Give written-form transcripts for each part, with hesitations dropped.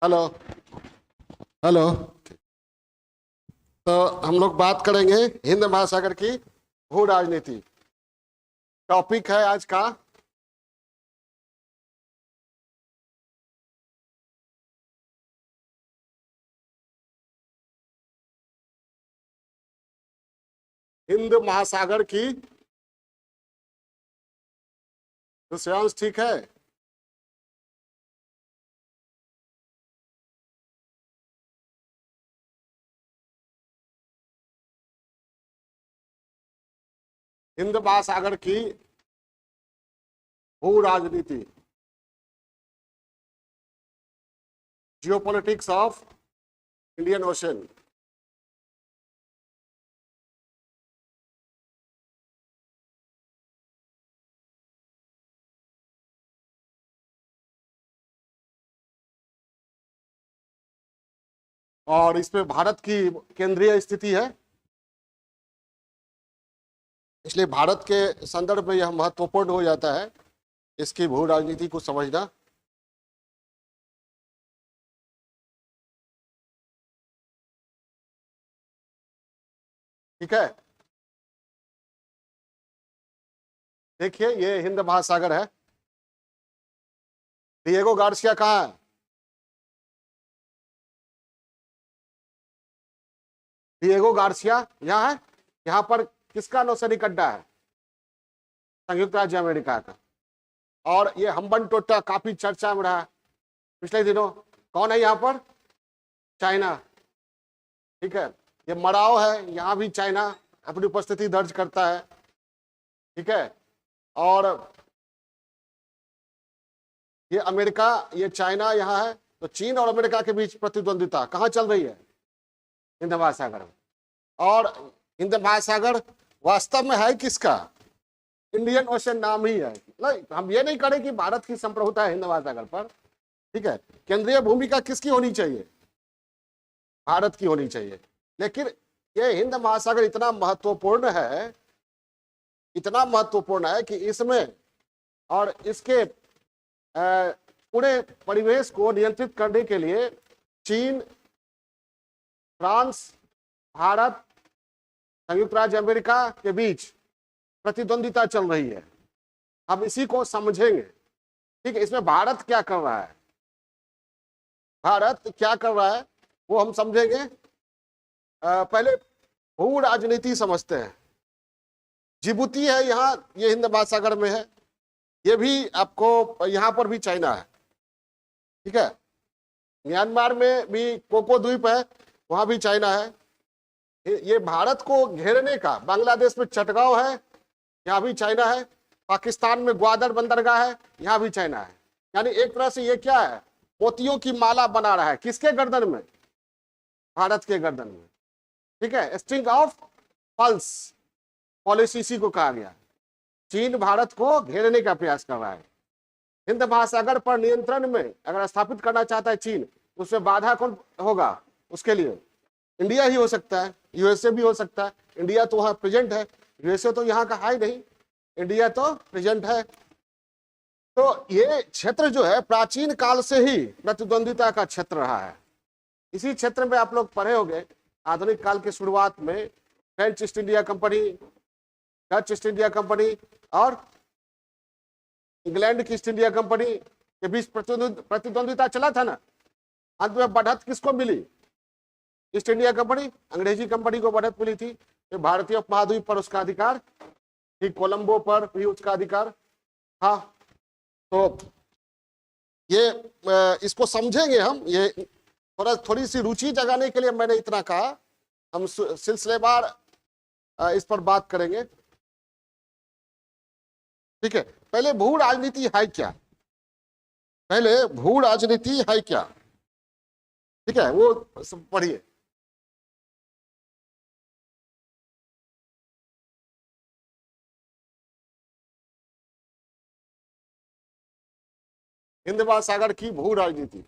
Hello. Hello. तो हम लोग बात करेंगे हिंद महासागर की भू राजनीति। टॉपिक है आज का हिंद महासागर की। दूसरांश ठीक है। हिंद महासागर की भू राजनीति, जियोपॉलिटिक्स ऑफ इंडियन ओशन। और इसमें भारत की केंद्रीय स्थिति है, इसलिए भारत के संदर्भ में यह महत्वपूर्ण हो जाता है इसकी भू राजनीति को समझना। ठीक है। देखिए, ये हिंद महासागर है। डिएगो गार्सिया कहाँ है? डिएगो गार्सिया यहाँ है। यहाँ पर किसका नौसैनिक अड्डा है? संयुक्त राज्य अमेरिका का। और ये हम्बन टोटा काफी चर्चा में रहा पिछले दिनों। कौन है यहाँ पर? चाइना। ठीक है। ये मराव है, यहाँ भी चाइना अपनी उपस्थिति दर्ज करता है। ठीक है। और ये अमेरिका, ये चाइना यहाँ है। तो चीन और अमेरिका के बीच प्रतिद्वंदिता कहाँ चल रही है? हिंद महासागर में। और हिंद महासागर वास्तव में है किसका? इंडियन ओशन नाम ही है। नहीं, हम ये नहीं करें कि भारत की संप्रभुता है हिंद महासागर पर। ठीक है। केंद्रीय भूमिका किसकी होनी चाहिए? भारत की होनी चाहिए। लेकिन ये हिंद महासागर इतना महत्वपूर्ण है, इतना महत्वपूर्ण है कि इसमें और इसके पूरे परिवेश को नियंत्रित करने के लिए चीन, फ्रांस, भारत, संयुक्त राज्य अमेरिका के बीच प्रतिद्वंदिता चल रही है। हम इसी को समझेंगे। ठीक है। इसमें भारत क्या कर रहा है, भारत क्या कर रहा है वो हम समझेंगे। पहले भू राजनीति समझते हैं। जिबूती है यहाँ, ये हिंद महासागर में है। ये भी आपको, यहाँ पर भी चाइना है। ठीक है। म्यांमार में भी कोको द्वीप है, वहां भी चाइना है। ये भारत को घेरने का, बांग्लादेश में चटगांव है, यहाँ भी चाइना है। पाकिस्तान में ग्वादर बंदरगाह है, यहाँ भी चाइना है। यानी एक तरह से ये क्या है, मोतियों की माला बना रहा है। किसके गर्दन में? भारत के गर्दन में। ठीक है। स्ट्रिंग ऑफ पल्स पॉलिसी इसी को कहा गया। चीन भारत को घेरने का प्रयास कर रहा है। हिंद महासागर पर नियंत्रण में अगर स्थापित करना चाहता है चीन, उसमें बाधा कौन होगा? उसके लिए इंडिया ही हो सकता है, यूएसए भी हो सकता है। इंडिया तो वहां प्रेजेंट है, यूएसए तो यहाँ का है नहीं, इंडिया तो प्रेजेंट है। तो ये क्षेत्र जो है प्राचीन काल से ही प्रतिद्वंदिता का क्षेत्र रहा है। इसी क्षेत्र में आप लोग पढ़े होंगे, आधुनिक काल की शुरुआत में French east India company, Dutch east India company और इंग्लैंड की ईस्ट इंडिया कंपनी के बीच प्रतिद्वंदिता चला था ना। अंत में बढ़त किसको मिली? ईस्ट इंडिया कंपनी, अंग्रेजी कंपनी को बढ़त मिली थी। तो भारतीय उपमहाद्वीप पर उसका अधिकार, ठीक कोलंबो पर भी उसका अधिकार। हाँ। तो ये इसको समझेंगे हम। ये थोड़ी सी रुचि जगाने के लिए मैंने इतना कहा। हम सिलसिलेवार इस पर बात करेंगे। ठीक है। पहले भू राजनीति है क्या? पहले भू राजनीति है क्या? ठीक है, वो पढ़िए। हिंद महासागर की भू राजनीति,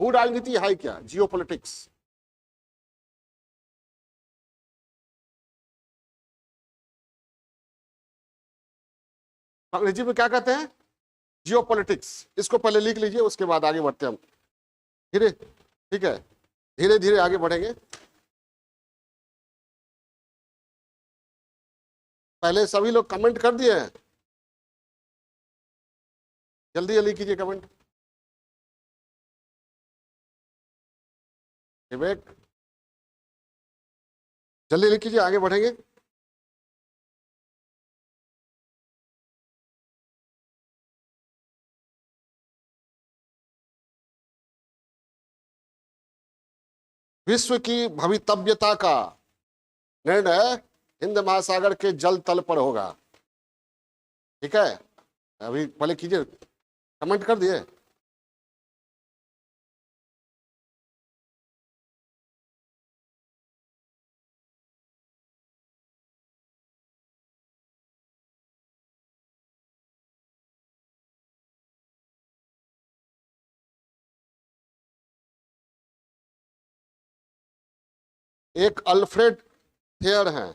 भू राजनीति है क्या? जियोपॉलिटिक्स। अंग्रेजी में क्या कहते हैं? जियोपॉलिटिक्स, इसको पहले लिख लीजिए, उसके बाद आगे बढ़ते हैं हम धीरे, ठीक है, धीरे धीरे आगे बढ़ेंगे। पहले सभी लोग कमेंट कर दिए हैं, जल्दी जल्दी कीजिए कमेंट। विवेक जल्दी जल्दी कीजिए, आगे बढ़ेंगे। विश्व की भवितव्यता का निर्णय हिंद महासागर के जल तल पर होगा, ठीक है, अभी पहले कीजिए, कमेंट कर दिए। एक अल्फ्रेड थेयर हैं,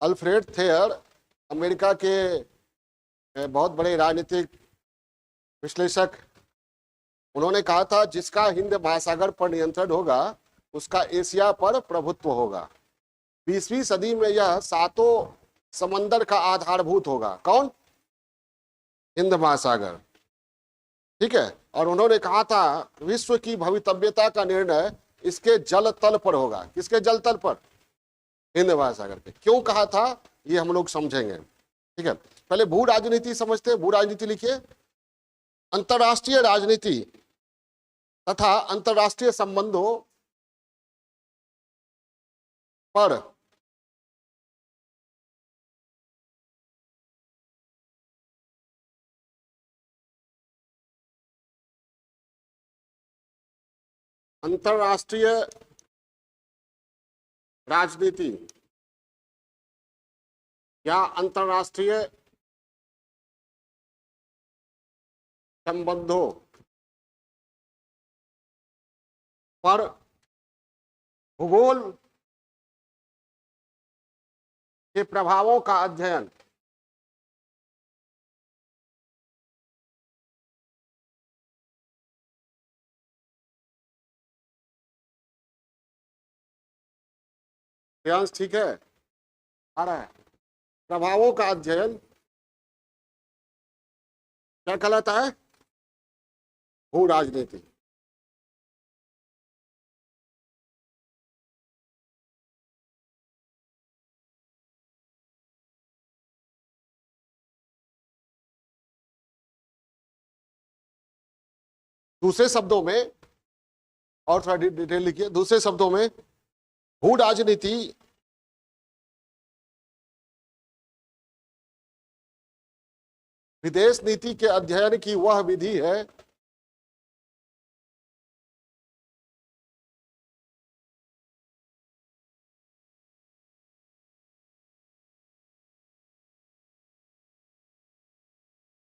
अल्फ्रेड थेयर अमेरिका के बहुत बड़े राजनीतिक विश्लेषक, उन्होंने कहा था जिसका हिंद महासागर पर नियंत्रण होगा उसका एशिया पर प्रभुत्व होगा। 20वीं सदी में यह सातों समंदर का आधारभूत होगा। कौन? हिंद महासागर, ठीक है। और उन्होंने कहा था विश्व की भवितव्यता का निर्णय इसके जल तल पर होगा। किसके जल तल पर? हिंद महासागर के। क्यों कहा था ये हम लोग समझेंगे, ठीक है। पहले भू राजनीति समझते हैं। भू राजनीति लिखिए, अंतरराष्ट्रीय राजनीति तथा अंतरराष्ट्रीय संबंधों पर अंतरराष्ट्रीय राजनीति या अंतरराष्ट्रीय संबंधों पर भूगोल के प्रभावों का अध्ययन ठीक है, आ रहा है। प्रभावों का अध्ययन क्या कहलाता है? भू राजनीति। दूसरे शब्दों में, और थोड़ा डिटेल लिखिए, दूसरे शब्दों में भू राजनीति विदेश नीति के अध्ययन की वह विधि है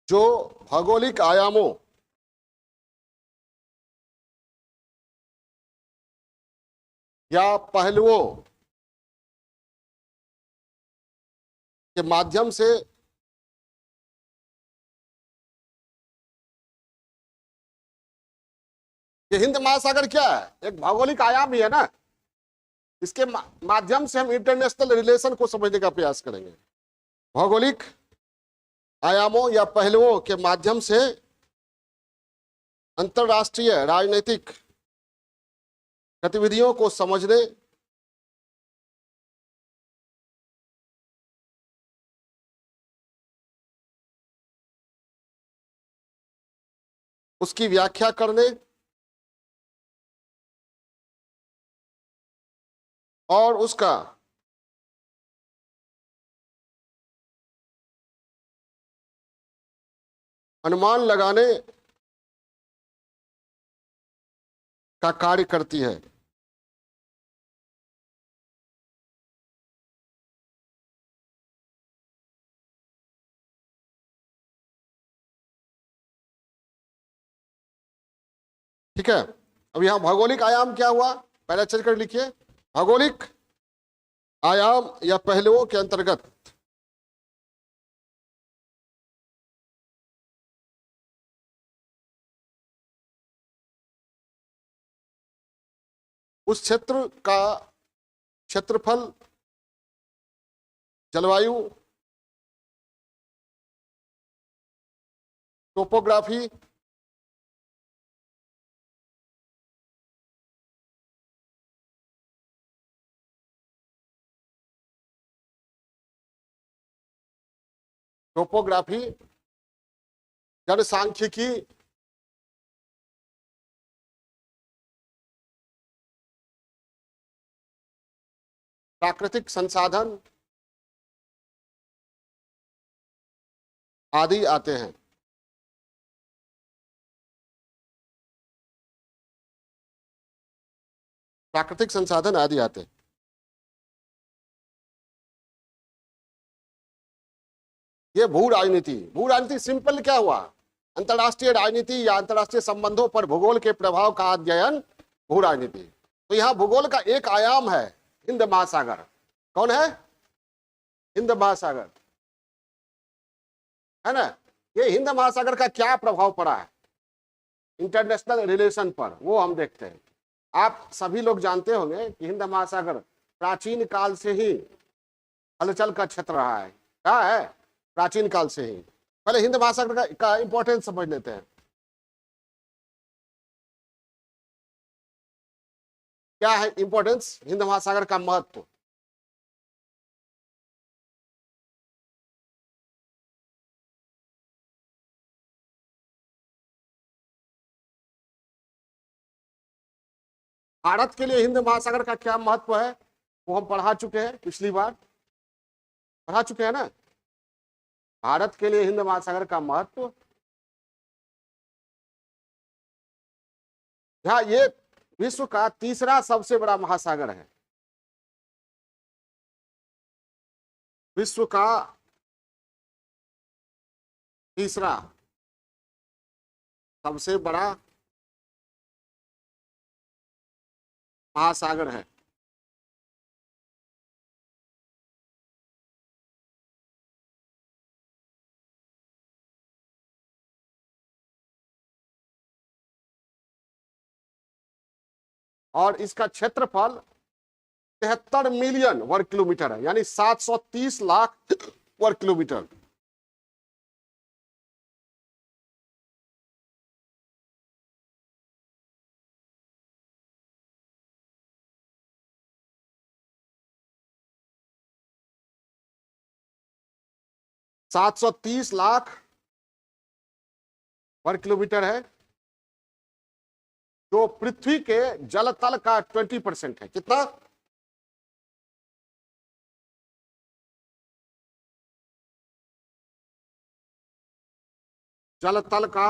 जो भौगोलिक आयामों या पहलुओं के माध्यम से ये हिंद महासागर क्या है? एक भौगोलिक आयाम ही है ना। इसके माध्यम से हम इंटरनेशनल रिलेशन को समझने का प्रयास करेंगे। भौगोलिक आयामों या पहलुओं के माध्यम से अंतरराष्ट्रीय राजनीतिक गतिविधियों को समझने, उसकी व्याख्या करने और उसका अनुमान लगाने का कार्य करती है। ठीक है। अब यहां भौगोलिक आयाम क्या हुआ, पहले अच्छे कर लिखिए। भौगोलिक आयाम या पहलुओं के अंतर्गत उस क्षेत्र का क्षेत्रफल, जलवायु, टोपोग्राफी, टोपोग्राफी, जनसांख्यिकी, प्राकृतिक संसाधन आदि आते हैं। प्राकृतिक संसाधन आदि आते हैं। ये भू राजनीति, भू राजनीति सिंपल क्या हुआ, अंतरराष्ट्रीय राजनीति या अंतरराष्ट्रीय संबंधों पर भूगोल के प्रभाव का अध्ययन, भू राजनीति। तो यहां भूगोल का एक आयाम है हिंद महासागर। कौन है? हिंद महासागर, है ना। ये हिंद महासागर का क्या प्रभाव पड़ा है इंटरनेशनल रिलेशन पर, वो हम देखते हैं। आप सभी लोग जानते होंगे कि हिंद महासागर प्राचीन काल से ही हलचल का क्षेत्र रहा है। क्या है? प्राचीन काल से ही। पहले हिंद महासागर का इंपॉर्टेंस समझ लेते हैं। क्या है इंपॉर्टेंस, हिंद महासागर का महत्व? भारत के लिए हिंद महासागर का क्या महत्व है वो हम पढ़ा चुके हैं, पिछली बार पढ़ा चुके हैं ना। भारत के लिए हिंद महासागर का महत्व, हाँ, ये विश्व का तीसरा सबसे बड़ा महासागर है। विश्व का तीसरा सबसे बड़ा महासागर है। और इसका क्षेत्रफल 73 मिलियन वर्ग किलोमीटर है, यानी 730 लाख वर्ग किलोमीटर। सात सौ तीस लाख वर्ग किलोमीटर है, जो पृथ्वी के जलतल का 20% है। कितना? जलतल का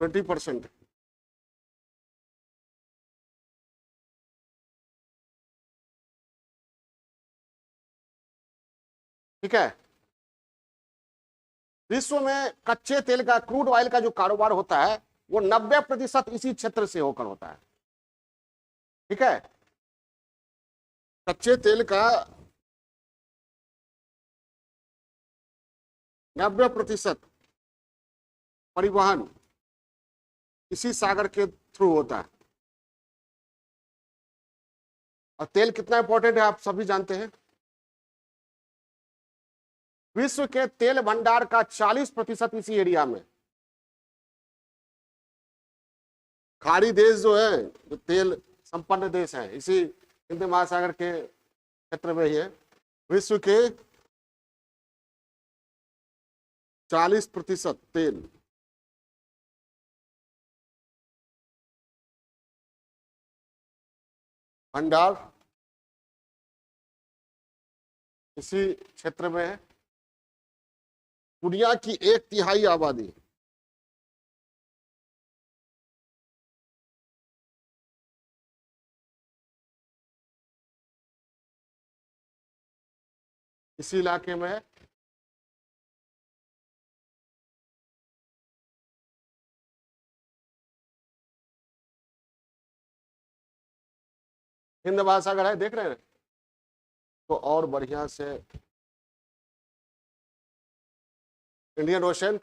20%। ठीक है। विश्व में कच्चे तेल का, क्रूड ऑयल का जो कारोबार होता है वो 90% इसी क्षेत्र से होकर होता है। ठीक है। कच्चे तेल का 90% परिवहन इसी सागर के थ्रू होता है। और तेल कितना इंपॉर्टेंट है आप सभी जानते हैं। विश्व के तेल भंडार का 40% इसी एरिया में। खाड़ी देश जो है, जो तेल संपन्न देश है, इसी हिंद महासागर के क्षेत्र में ही है। विश्व के 40% तेल भंडार इसी क्षेत्र में है। दुनिया की 1/3 आबादी इसी इलाके में है। हिंद महासागर है, देख रहे हैं। तो और बढ़िया से इंडियन ओशन,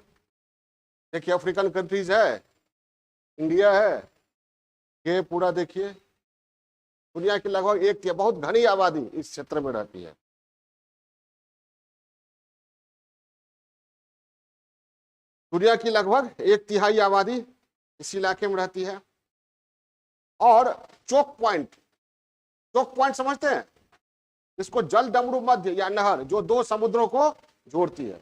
देखिए अफ्रीकन कंट्रीज है, इंडिया है, ये पूरा देखिए दुनिया की लगभग 1/3, बहुत घनी आबादी इस क्षेत्र में रहती है। दुनिया की लगभग 1/3 आबादी इस इलाके में रहती है। और चोक पॉइंट समझते हैं, इसको जल डमरू मध्य या नहर जो दो समुद्रों को जोड़ती है,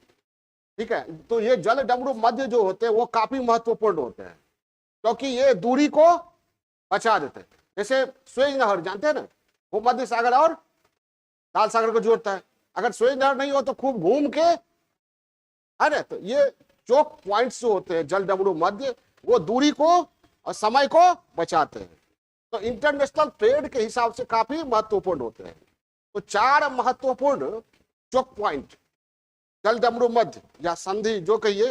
ठीक है। तो ये जल डमरू मध्य जो होते हैं वो काफी महत्वपूर्ण होते हैं, क्योंकि ये दूरी को बचा देते हैं। जैसे स्वेज नहर जानते हैं ना, वो मध्य सागर और लाल सागर को जोड़ता है। अगर स्वेज नहर नहीं हो तो खूब घूम के, है ना। तो ये चोक पॉइंट्स जो होते हैं जल डमरू मध्य, वो दूरी को और समय को बचाते हैं। तो इंटरनेशनल ट्रेड के हिसाब से काफी महत्वपूर्ण होते हैं। तो 4 महत्वपूर्ण चोक पॉइंट जल डमरू मध्य या संधि जो कहिए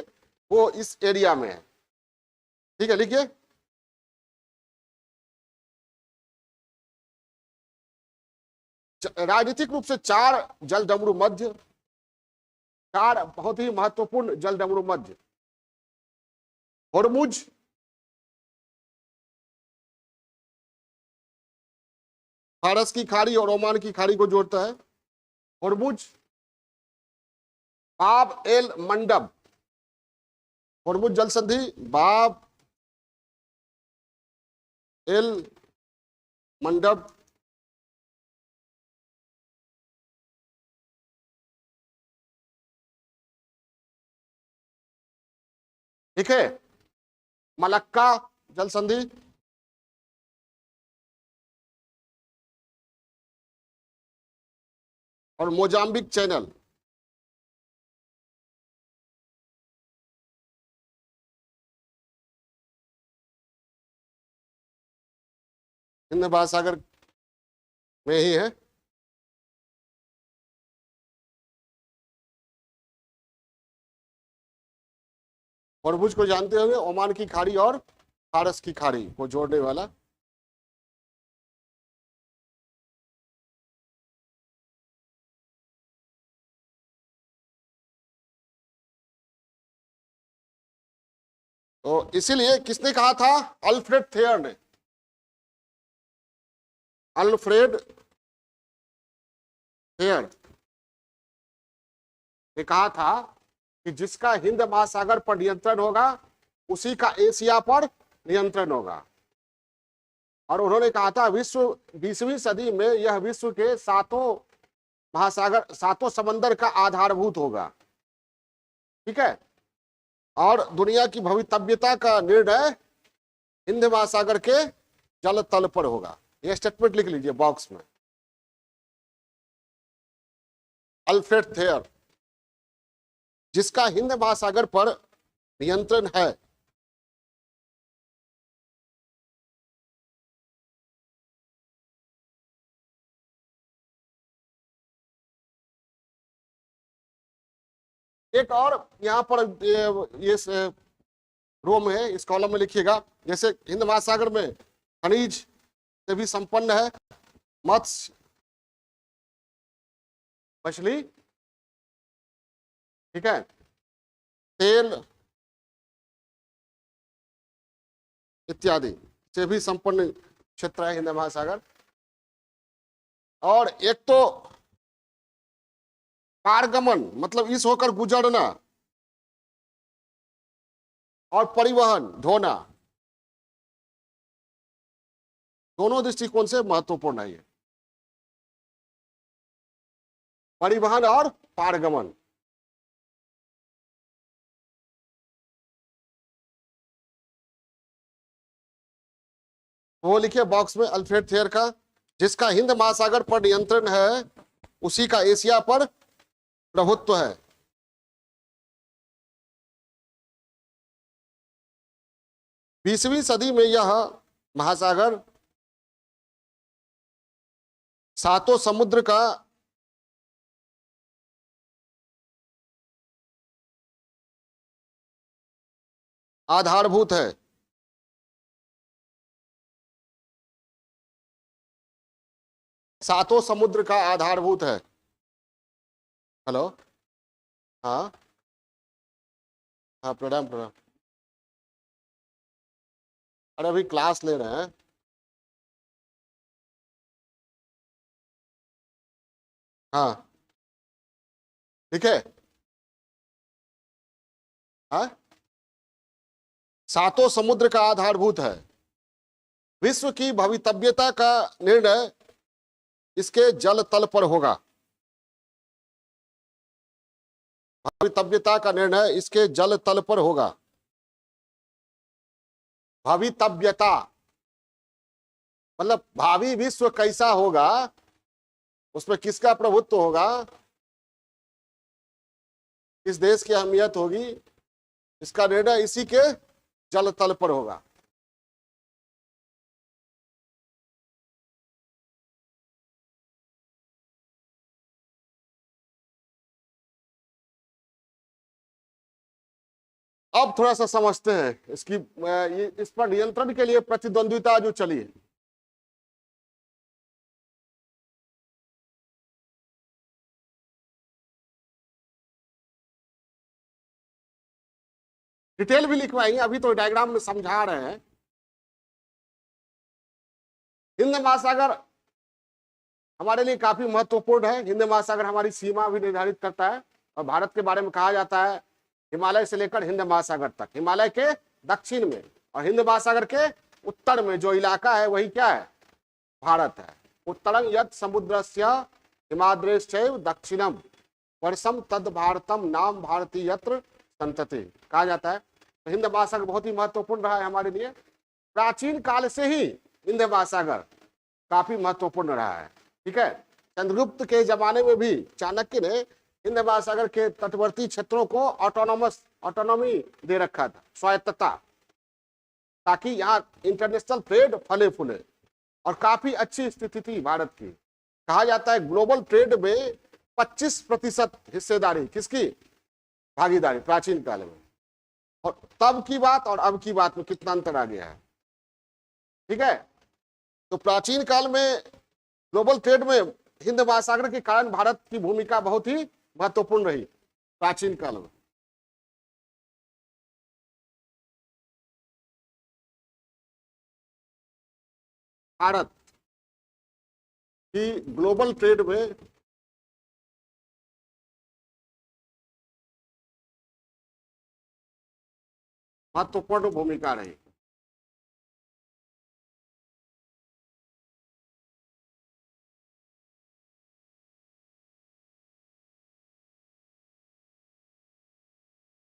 वो इस एरिया में है, ठीक है। लिखिए, राजनीतिक रूप से 4 जल डमरू मध्य, 4 बहुत ही महत्वपूर्ण जल डमरू मध्य। होर्मुज, फारस की खाड़ी और ओमान की खाड़ी को जोड़ता है। होर्मुज, बाब एल मंडब, होर्मुज जल संधि बाब एल मंडब, ठीक है। मलक्का जल संधि, और मोजाम्बिक चैनल। हिंद महासागर में ही है। होर्मुज को जानते होंगे, ओमान की खाड़ी और फारस की खाड़ी को जोड़ने वाला। तो इसीलिए किसने कहा था? अल्फ्रेड थेयर ने, अल्फ्रेड थेयर ने कहा था कि जिसका हिंद महासागर पर नियंत्रण होगा उसी का एशिया पर नियंत्रण होगा। और उन्होंने कहा था 20वीं सदी में यह विश्व के 7 महासागर, 7 समंदर का आधारभूत होगा, ठीक है। और दुनिया की भवितव्यता का निर्णय हिंद महासागर के जल तल पर होगा। यह स्टेटमेंट लिख लीजिए बॉक्स में, अल्फ्रेड थेयर, जिसका हिंद महासागर पर नियंत्रण है। एक और यहां पर ये रो में है, इस कॉलम में लिखिएगा, जैसे हिंद महासागर में खनिज से भी संपन्न है, मत्स्य, मछली, ठीक है, तेल इत्यादि से भी संपन्न क्षेत्र है हिंद महासागर। और एक तो पारगमन मतलब इस होकर गुजरना, और परिवहन ढोना, दोनों दृष्टिकोण से महत्वपूर्ण है ये, परिवहन और पारगमन। वो लिखिए बॉक्स में, अल्फ्रेड थेयर का, जिसका हिंद महासागर पर नियंत्रण है उसी का एशिया पर प्रभुत्व है। बीसवीं सदी में यह महासागर 7 समुद्र का आधारभूत है। सातों समुद्र का आधारभूत है। हेलो, हाँ हाँ, प्रणाम प्रणाम। अरे अभी क्लास ले रहे हैं। हाँ ठीक है। हाँ, सातों समुद्र का आधारभूत है। विश्व की भवितव्यता का निर्णय इसके जल तल पर होगा। भवितव्यता का निर्णय इसके जल तल पर होगा। भवितव्यता मतलब भावी विश्व कैसा होगा, उसमें किसका प्रभुत्व होगा, किस देश की अहमियत होगी, इसका निर्णय इसी के जल तल पर होगा। अब थोड़ा सा समझते हैं इसकी इस पर नियंत्रण के लिए प्रतिद्वंद्विता जो चली है। डिटेल भी लिखवाएंगे, अभी तो डायग्राम में समझा रहे हैं। हिंद महासागर हमारे लिए काफी महत्वपूर्ण है। हिंद महासागर हमारी सीमा भी निर्धारित करता है और भारत के बारे में कहा जाता है हिमालय से लेकर हिंद महासागर तक, हिमालय के दक्षिण में और हिंद महासागर के उत्तर में जो इलाका है वही क्या है, भारत है। उत्तरं यत् समुद्रस्य हिमाद्रेश्चैव दक्षिणम वर्षम तद भारतम नाम भारती यत्र संतति कहा जाता है। तो हिंद महासागर बहुत ही महत्वपूर्ण रहा है हमारे लिए। प्राचीन काल से ही हिंद महासागर काफी महत्वपूर्ण रहा है। ठीक है, चंद्रगुप्त के जमाने में भी चाणक्य ने हिंद महासागर के तटवर्ती क्षेत्रों को ऑटोनॉमी दे रखा था, स्वायत्तता, ताकि यहाँ इंटरनेशनल ट्रेड फले फूले। और काफी अच्छी स्थिति थी भारत की। कहा जाता है ग्लोबल ट्रेड में 25% हिस्सेदारी किसकी, भागीदारी प्राचीन काल में। और तब की बात और अब की बात में कितना अंतर आ गया है। ठीक है, तो प्राचीन काल में ग्लोबल ट्रेड में हिंद महासागर के कारण भारत की भूमिका बहुत ही महत्वपूर्ण रही प्राचीन काल में। भारत की ग्लोबल ट्रेड में महत्वपूर्ण भूमिका रही।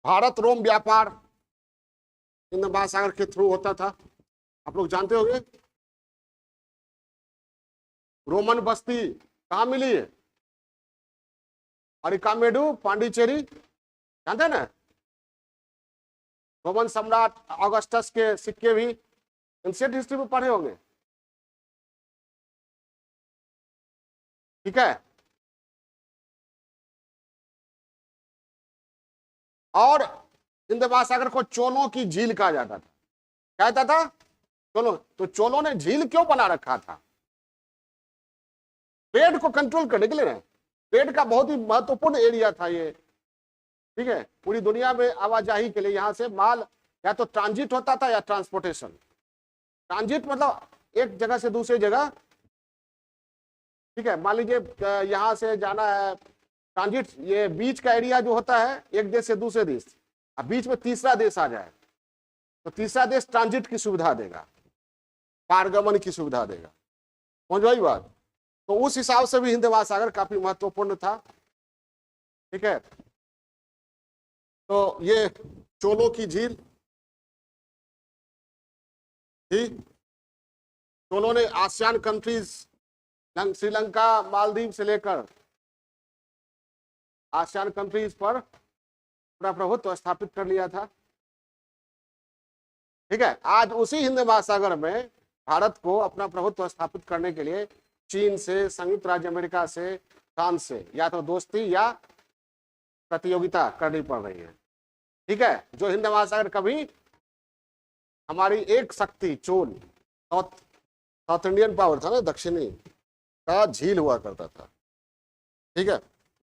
भारत रोम व्यापार हिंद महासागर के थ्रू होता था, आप लोग जानते होंगे। रोमन बस्ती कहाँ मिली है, अरिकामेडू पांडिचेरी, जानते हैं ना। रोमन सम्राट ऑगस्टस के सिक्के भी एंशिएंट हिस्ट्री में पढ़े होंगे। ठीक है, और हिंद महासागर को चोलों की झील कहा जाता था। क्या कहता था, चोलों। तो चोलों ने झील क्यों बना रखा था, ट्रेड को कंट्रोल करने के लिए। ट्रेड का बहुत ही महत्वपूर्ण एरिया था ये। ठीक है, पूरी दुनिया में आवाजाही के लिए यहाँ से माल या तो ट्रांजिट होता था या ट्रांसपोर्टेशन। ट्रांजिट मतलब एक जगह से दूसरी जगह। ठीक है, मान लीजिए यहाँ से जाना है, ट्रांजिट ये बीच का एरिया जो होता है एक देश से दूसरे देश, अब बीच में तीसरा देश आ जाए तो तीसरा देश ट्रांजिट की सुविधा देगा, पारगमन की सुविधा देगा। समझ भाई बात। तो उस हिसाब से भी हिंद महासागर काफी महत्वपूर्ण था। ठीक है, तो ये चोलों की झील थी। चोलों ने आसियान कंट्रीज श्रीलंका मालदीव से लेकर आसियान कंट्रीज पर अपना प्रभुत्व स्थापित कर लिया था। ठीक है, आज उसी हिंद महासागर में भारत को अपना प्रभुत्व स्थापित करने के लिए चीन से, संयुक्त राज्य अमेरिका से, फ्रांस से या तो दोस्ती या प्रतियोगिता करनी पड़ रही है। ठीक है, जो हिंद महासागर कभी हमारी एक शक्ति चोल साउथ इंडियन पावर था ना, दक्षिणी का झील हुआ करता था। ठीक है,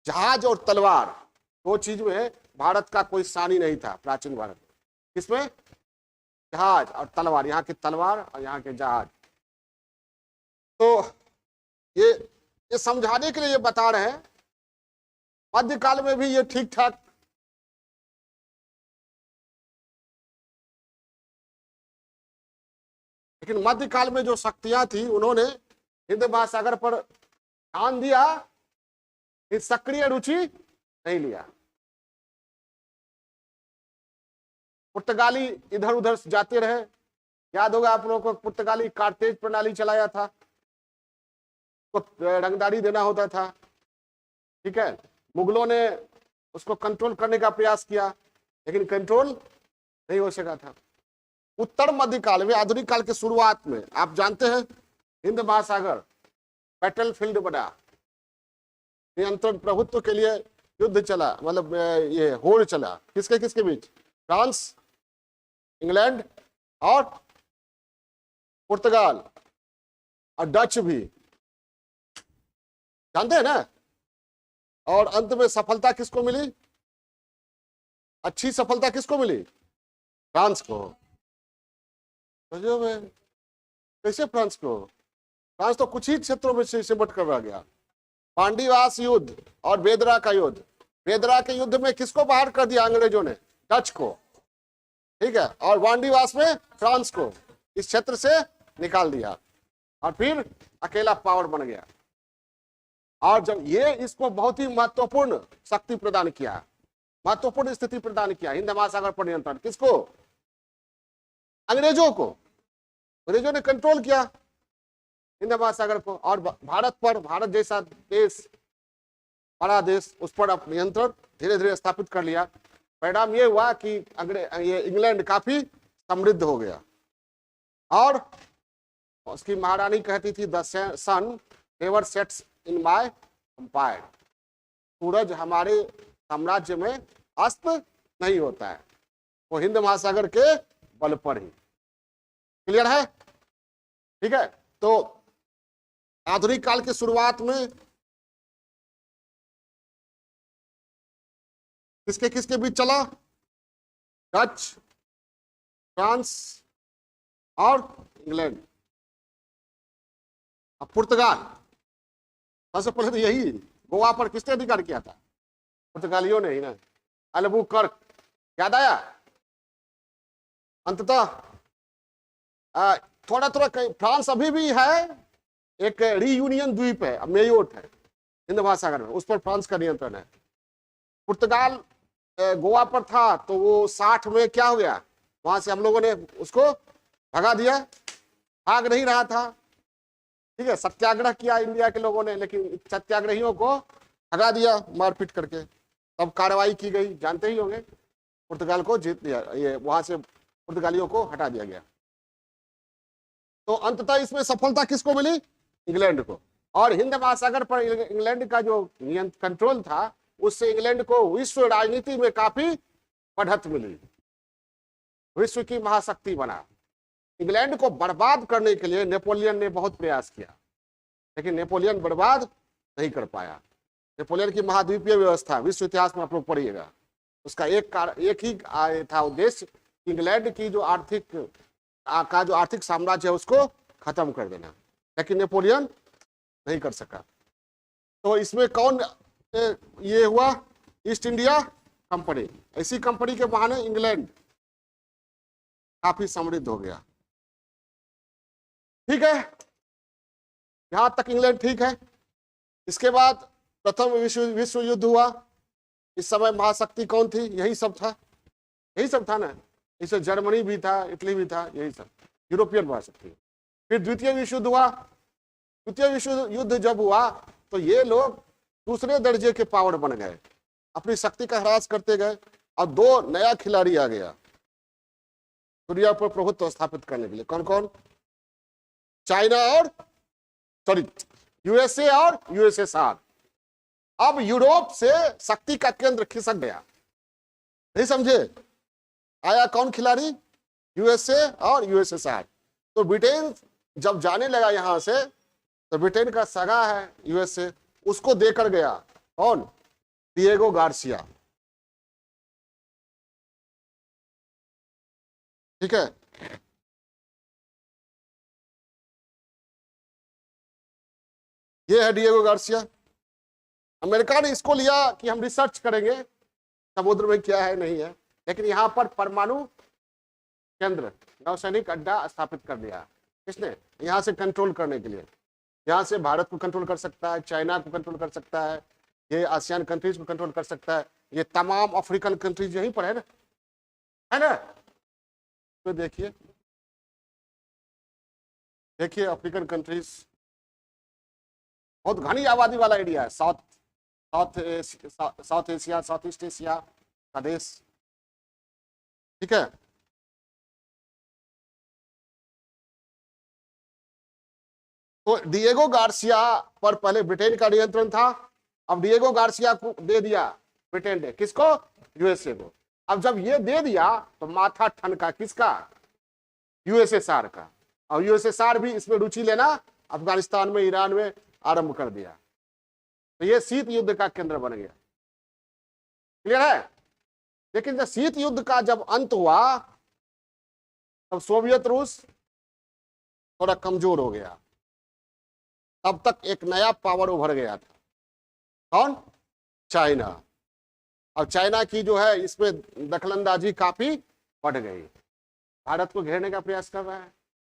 जहाज और तलवार दो चीज में भारत का कोई सानी नहीं था प्राचीन भारत में। किसमें, जहाज और तलवार, यहाँ के तलवार और यहाँ के जहाज। तो ये ये समझाने के लिए ये बता रहे हैं, मध्यकाल में भी ये ठीक ठाक, लेकिन मध्यकाल में जो शक्तियां थी उन्होंने हिंद महासागर पर ध्यान दिया, इस सक्रिय रुचि नहीं लिया। पुर्तगाली इधर उधर जाते रहे, याद होगा आप लोगों को, पुर्तगाली कार्तेज प्रणाली चलाया था, तो रंगदारी देना होता था, ठीक है। मुगलों ने उसको कंट्रोल करने का प्रयास किया, लेकिन कंट्रोल नहीं हो सका था। उत्तर मध्यकाल में, आधुनिक काल के शुरुआत में, आप जानते हैं हिंद महासागर बैटल फील्ड बना, नियंत्रण प्रभुत्व के लिए युद्ध चला, मतलब ये होड़ चला, किसके किसके बीच, फ्रांस, इंग्लैंड और पुर्तगाल और डच भी, जानते हैं ना। और अंत में सफलता किसको मिली, अच्छी सफलता किसको मिली, फ्रांस को। कैसे फ्रांस को, फ्रांस तो कुछ ही क्षेत्रों में सिमट कर रह गया। पांडीवास युद्ध और बेदरा का युद्ध, बेदरा के युद्ध में किसको बाहर कर दिया अंग्रेजों ने, डच को, ठीक है। और वांडीवास में फ्रांस को इस क्षेत्र से निकाल दिया, और फिर अकेला पावर बन गया। और जब ये इसको बहुत ही महत्वपूर्ण शक्ति प्रदान किया, महत्वपूर्ण स्थिति प्रदान किया, हिंद महासागर पर नियंत्रण किसको, अंग्रेजों को। अंग्रेजों ने कंट्रोल किया हिंद महासागर को, और भारत पर, भारत जैसा देश, बड़ा देश, उस पर अब नियंत्रण धीरे धीरे स्थापित कर लिया। परिणाम ये हुआ कि ये इंग्लैंड काफी समृद्ध हो गया, और उसकी महारानी कहती थी, the sun never sets in my empire, सूरज हमारे साम्राज्य में अस्त नहीं होता है, वो हिंद महासागर के बल पर ही। क्लियर है, ठीक है। तो आधुनिक काल की शुरुआत में किसके किसके बीच चला, डच, फ्रांस और इंग्लैंड, अब पुर्तगाल। सबसे पहले तो यही, गोवा पर किसने अधिकार किया था, पुर्तगालियों ने ही ना, अल्बुकर्क, याद आया। अंततः थोड़ा थोड़ा फ्रांस अभी भी है, एक रीयूनियन द्वीप है, मेयोट है हिंद महासागर में, उस पर फ्रांस का नियंत्रण है। पुर्तगाल गोवा पर था, तो वो 60 में क्या हो गया, वहां से हम लोगों ने उसको भगा दिया, भाग नहीं रहा था, ठीक है। सत्याग्रह किया इंडिया के लोगों ने, लेकिन सत्याग्रहियों को भगा दिया मारपीट करके, तब कार्रवाई की गई, जानते ही होंगे, पुर्तगाल को जीत दिया, ये वहां से पुर्तगालियों को हटा दिया गया। तो अंततः इसमें सफलता किसको मिली, इंग्लैंड को। और हिंद महासागर पर इंग्लैंड का जो कंट्रोल था, उससे इंग्लैंड को विश्व राजनीति में काफी बढ़त मिली, विश्व की महाशक्ति बना। इंग्लैंड को बर्बाद करने के लिए नेपोलियन ने बहुत प्रयास किया, लेकिन नेपोलियन बर्बाद नहीं कर पाया। नेपोलियन की महाद्वीपीय व्यवस्था विश्व इतिहास में आप लोग पढ़िएगा, उसका एक ही था उद्देश्य, इंग्लैंड की जो आर्थिक साम्राज्य है उसको खत्म कर देना, लेकिन नेपोलियन नहीं कर सका। तो इसमें कौन ये हुआ, ईस्ट इंडिया कंपनी। ऐसी कंपनी के बहाने इंग्लैंड काफी समृद्ध हो गया, ठीक है। यहां तक इंग्लैंड ठीक है। इसके बाद प्रथम विश्व युद्ध हुआ। इस समय महाशक्ति कौन थी, यही सब था, यही सब था ना, इसमें जर्मनी भी था, इटली भी था, यही सब यूरोपियन महाशक्ति। फिर द्वितीय विश्व युद्ध हुआ। द्वितीय विश्व युद्ध जब हुआ तो ये लोग दूसरे दर्जे के पावर बन गए, अपनी शक्ति का ह्रास करते गए, और दो नया खिलाड़ी आ गया दुनिया पर प्रभुत्व स्थापित करने के लिए। कौन कौन, चाइना और यूएसए और यूएसएसआर। अब यूरोप से शक्ति का केंद्र खिसक गया, नहीं समझे, आया कौन खिलाड़ी, यूएसए और यूएसएसआर। तो ब्रिटेन जब जाने लगा यहां से, तो ब्रिटेन का सगा है यूएसए, उसको देकर गया कौन, डिएगो गार्सिया, ठीक है। ये है डिएगो गार्सिया। अमेरिका ने इसको लिया कि हम रिसर्च करेंगे समुद्र में क्या है नहीं है, लेकिन यहां पर परमाणु केंद्र नौसैनिक अड्डा स्थापित कर दिया। किसने? यहां से कंट्रोल करने के लिए। यहां से भारत को कंट्रोल कर सकता है, चाइना को कंट्रोल कर सकता है, ये आसियान कंट्रीज को कंट्रोल कर सकता है, ये तमाम अफ्रीकन कंट्रीज यहीं पर है ना? तो देखिए अफ्रीकन कंट्रीज बहुत घनी आबादी वाला एरिया है, south Asia, south east Asia का देश। ठीक है, तो डिएगो गार्सिया पर पहले ब्रिटेन का नियंत्रण था, अब डिएगो गार्सिया को दे दिया ब्रिटेन ने। किसको? यूएसए को। अब जब ये दे दिया तो माथा ठनका किसका? यूएसएसआर का। और यूएसएसआर भी इसमें रुचि लेना अफगानिस्तान में, ईरान में आरंभ कर दिया। तो ये शीत युद्ध का केंद्र बन गया। क्लियर है? लेकिन जब शीत युद्ध का जब अंत हुआ तब सोवियत रूस थोड़ा कमजोर हो गया। तब तक एक नया पावर उभर गया था। कौन? चाइना। अब चाइना की जो है इसमें दखलंदाजी काफी बढ़ गई, भारत को घेरने का प्रयास कर रहा है।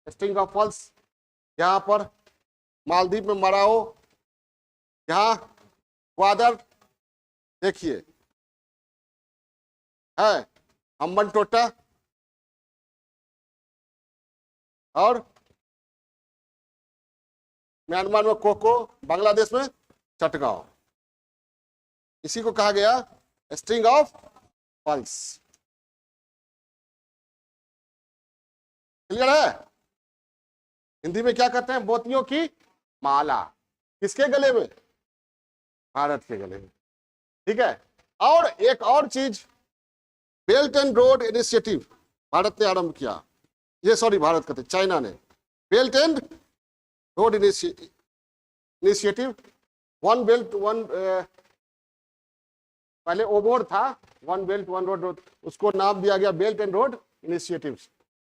स्ट्रिंग ऑफ फॉल्स, यहां पर मालदीव में मराओ, यहां ग्वादर देखिए है, हम्बनटोटा और म्यांमार में कोको, बांग्लादेश में चटगांव। इसी को कहा गया स्ट्रिंग ऑफ पल्स। क्लियर है? हिंदी में क्या कहते हैं? मोतियों की माला। किसके गले में? भारत के गले में। ठीक है, और एक और चीज, belt and road initiative Bharat ने आरंभ किया। ये सॉरी भारत कहते, चाइना ने। Belt and road initiative, one belt one, पहले ओबोर था, वन बेल्ट वन रोड, उसको नाम दिया गया बेल्ट एंड रोड इनिशिएटिव।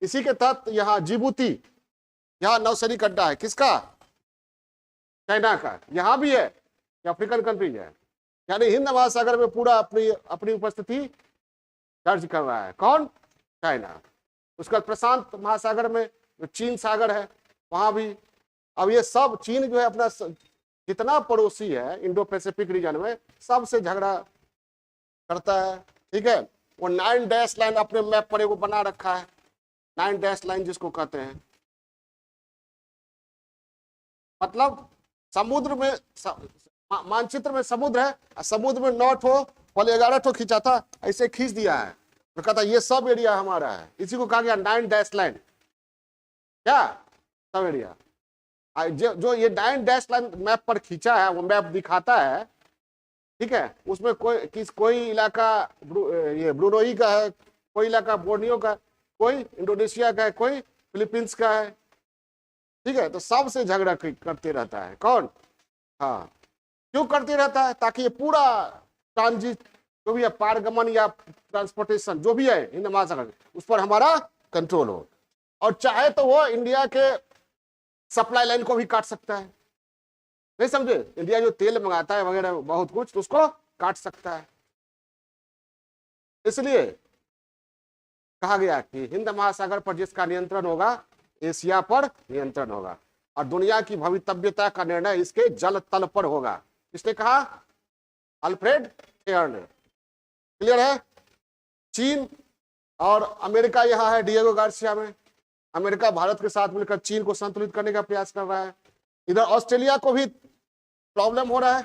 इसी के तहत यहाँ जिबूती, यहाँ नौसैनिक अड्डा है। किसका? चाइना का। यहां भी है, अफ्रीकन कंट्रीज है, यानी हिंद महासागर में पूरा अपनी उपस्थिति दर्ज कर रहा है। कौन? चाइना। उसका प्रशांत महासागर में जो चीन सागर है वहां भी। अब ये सब चीन जो है अपना जितना पड़ोसी है इंडो पैसिफिक रीजन में सबसे झगड़ा करता है। ठीक है, वो 9 डैश लाइन अपने मैप पर एगो बना रखा है, 9 डैश लाइन जिसको कहते हैं। मतलब समुद्र में मानचित्र में समुद्र है, समुद्र में 9 ठो पहले 11 ठो खींचा था, ऐसे खींच दिया है तो कहता ये सब एरिया हमारा है। इसी को कहा गया 9 डैश लाइन। क्या? सब एरिया। जो ये 9 डैश लाइन मैप पर खींचा है वो मैप दिखाता है। ठीक है, उसमें कोई इलाका ये ब्रुनोई का है, कोई इलाका बोर्नियो का, कोई इंडोनेशिया का है, कोई फिलीपींस का है। ठीक है, तो सबसे झगड़ा करते रहता है। कौन? हाँ, क्यों करते रहता है? ताकि ये पूरा ट्रांजिट जो भी है, पारगमन या ट्रांसपोर्टेशन जो भी है हिंद महासागर, उस पर हमारा कंट्रोल हो। और चाहे तो वो इंडिया के सप्लाई लाइन को भी काट सकता है। नहीं समझे? इंडिया जो तेल मंगाता है वगैरह बहुत कुछ, तो उसको काट सकता है। इसलिए कहा गया कि हिंद महासागर पर जिसका नियंत्रण होगा, एशिया पर नियंत्रण होगा, और दुनिया की भवितव्यता का निर्णय इसके जल तल पर होगा। किसने कहा? अल्फ्रेड एयर ने। क्लियर है? चीन और अमेरिका यहां है डिएगो गार्सिया में। अमेरिका भारत के साथ मिलकर चीन को संतुलित करने का प्रयास कर रहा है। इधर ऑस्ट्रेलिया को भी प्रॉब्लम हो रहा है,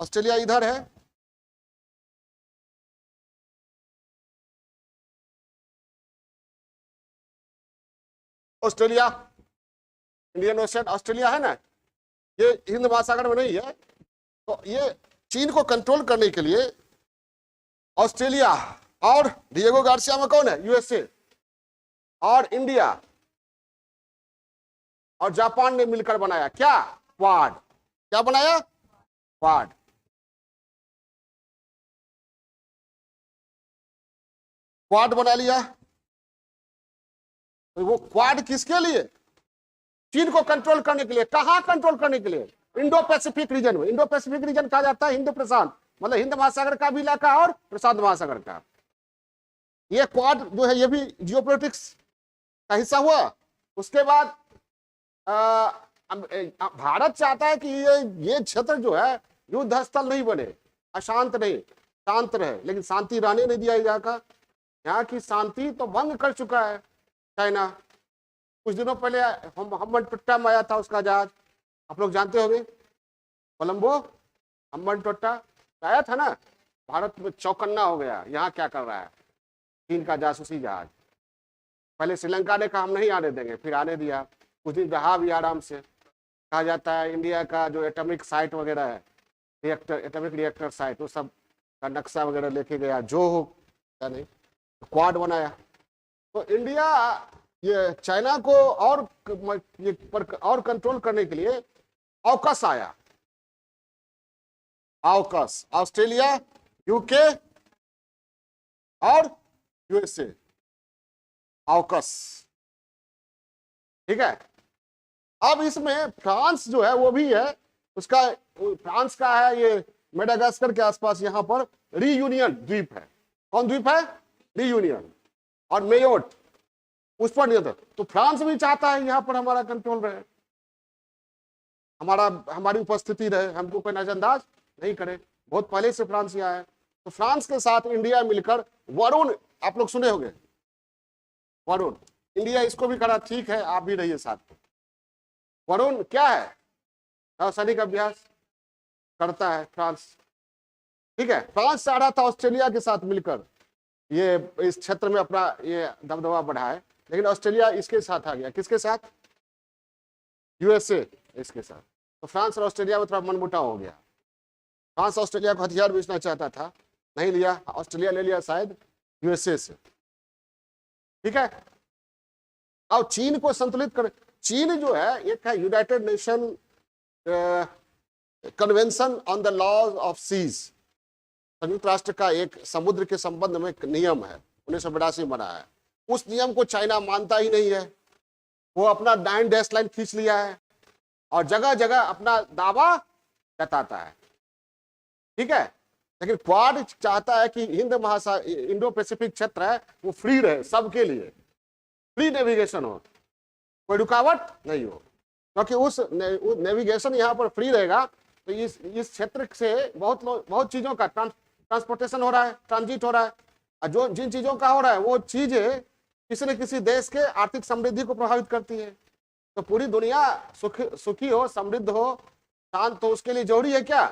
ऑस्ट्रेलिया इधर है। ऑस्ट्रेलिया इंडियन ओशन, ऑस्ट्रेलिया है ना, ये हिंद महासागर में नहीं है। तो ये चीन को कंट्रोल करने के लिए ऑस्ट्रेलिया और डिएगो गार्सिया में कौन है? यूएसए और इंडिया और जापान ने मिलकर बनाया क्या? क्वाड। क्या बनाया? क्वाड। क्वाड बना लिया। तो वो क्वाड किसके लिए? चीन को कंट्रोल करने के लिए। कहां कंट्रोल करने के लिए? इंडो पैसिफिक रीजन में, इंडो पैसिफिक रीजन कहा जाता है हिंद प्रशांत, मतलब हिंद महासागर का भी इलाका और प्रशांत महासागर का। ये क्वाड जो है ये भी जियोपॉलिटिक्स का हिस्सा हुआ। उसके बाद भारत चाहता है कि ये क्षेत्र जो है युद्ध स्थल नहीं बने, अशांत नहीं, शांत रहे, लेकिन शांति रहने नहीं दिया जाएगा। यहाँ की शांति तो भंग कर चुका है चाइना। कुछ दिनों पहले हम्बनटोट्टा में आया था उसका जहाज, आप लोग जानते होंगे, कोलंबो हम्बनटोट्टा आया था ना, भारत में चौकन्ना हो गया, यहाँ क्या कर रहा है चीन का जासूसी जहाज। पहले श्रीलंका ने कहा हम नहीं आने देंगे, फिर आने दिया, कुछ दिन रहा भी आराम से। कहा जाता है इंडिया का जो एटॉमिक साइट वगैरह है, रिएक्टर, एटॉमिक रिएक्टर साइट, वो सब का नक्शा वगैरह लेके गया, जो हो क्या नहीं, क्वाड बनाया। तो इंडिया ये चाइना को और कंट्रोल करने के लिए ऑकस आया, ऑकस, ऑस्ट्रेलिया, यूके और यूएसए, ऑकस, ठीक है। अब इसमें फ्रांस जो है वो भी है, उसका फ्रांस का है ये मेडागास्कर के आसपास, यहां पर रीयूनियन द्वीप है। कौन द्वीप है? रीयूनियन और मेयोट, उस पर नियंत्रण। तो फ्रांस भी चाहता है यहां पर हमारा कंट्रोल रहे, हमारी उपस्थिति रहे, हमको कोई नजरअंदाज नहीं करे। बहुत पहले से फ्रांस यहाँ है। तो फ्रांस के साथ इंडिया मिलकर वरुण, आप लोग सुने होंगे वरुण, इंडिया इसको भी करा ठीक है आप भी रहिए साथ में। वरुण क्या है? नौसैनिक अभ्यास करता है फ्रांस, ठीक है। फ्रांस चाह रहा था ऑस्ट्रेलिया के साथ मिलकर ये इस क्षेत्र में अपना ये दबदबा बढ़ाए, लेकिन ऑस्ट्रेलिया इसके साथ आ गया। किसके साथ? यूएसए इसके साथ। तो फ्रांस और ऑस्ट्रेलिया में थोड़ा मनमुटाव हो गया। फ्रांस ऑस्ट्रेलिया को हथियार बेचना चाहता था, नहीं लिया, ऑस्ट्रेलिया ले लिया शायद यूएसए से, ठीक है। अब चीन को संतुलित कर, चीन जो है एक है United Nation convention on the laws of seas, संयुक्त राष्ट्र का एक समुद्र के संबंध में एक नियम है, 1982 बना है। उस नियम को चाइना मानता ही नहीं है, वो अपना 9 डैश लाइन खींच लिया है और जगह जगह अपना दावा जताता है, ठीक है। लेकिन क्वाड चाहता है कि हिंद महासागर, इंडो पैसिफिक क्षेत्र है वो फ्री रहे, सबके लिए फ्री नेविगेशन हो, कोई रुकावट नहीं हो, क्योंकि उस नेविगेशन यहाँ पर फ्री रहेगा तो इस क्षेत्र से बहुत चीजों का ट्रांसपोर्टेशन हो रहा है, ट्रांजिट हो रहा है, और जो जिन चीजों का हो रहा है वो चीजें किसी न किसी देश के आर्थिक समृद्धि को प्रभावित करती है। तो पूरी दुनिया सुखी हो, समृद्ध हो, शांत हो, उसके लिए जरूरी है क्या?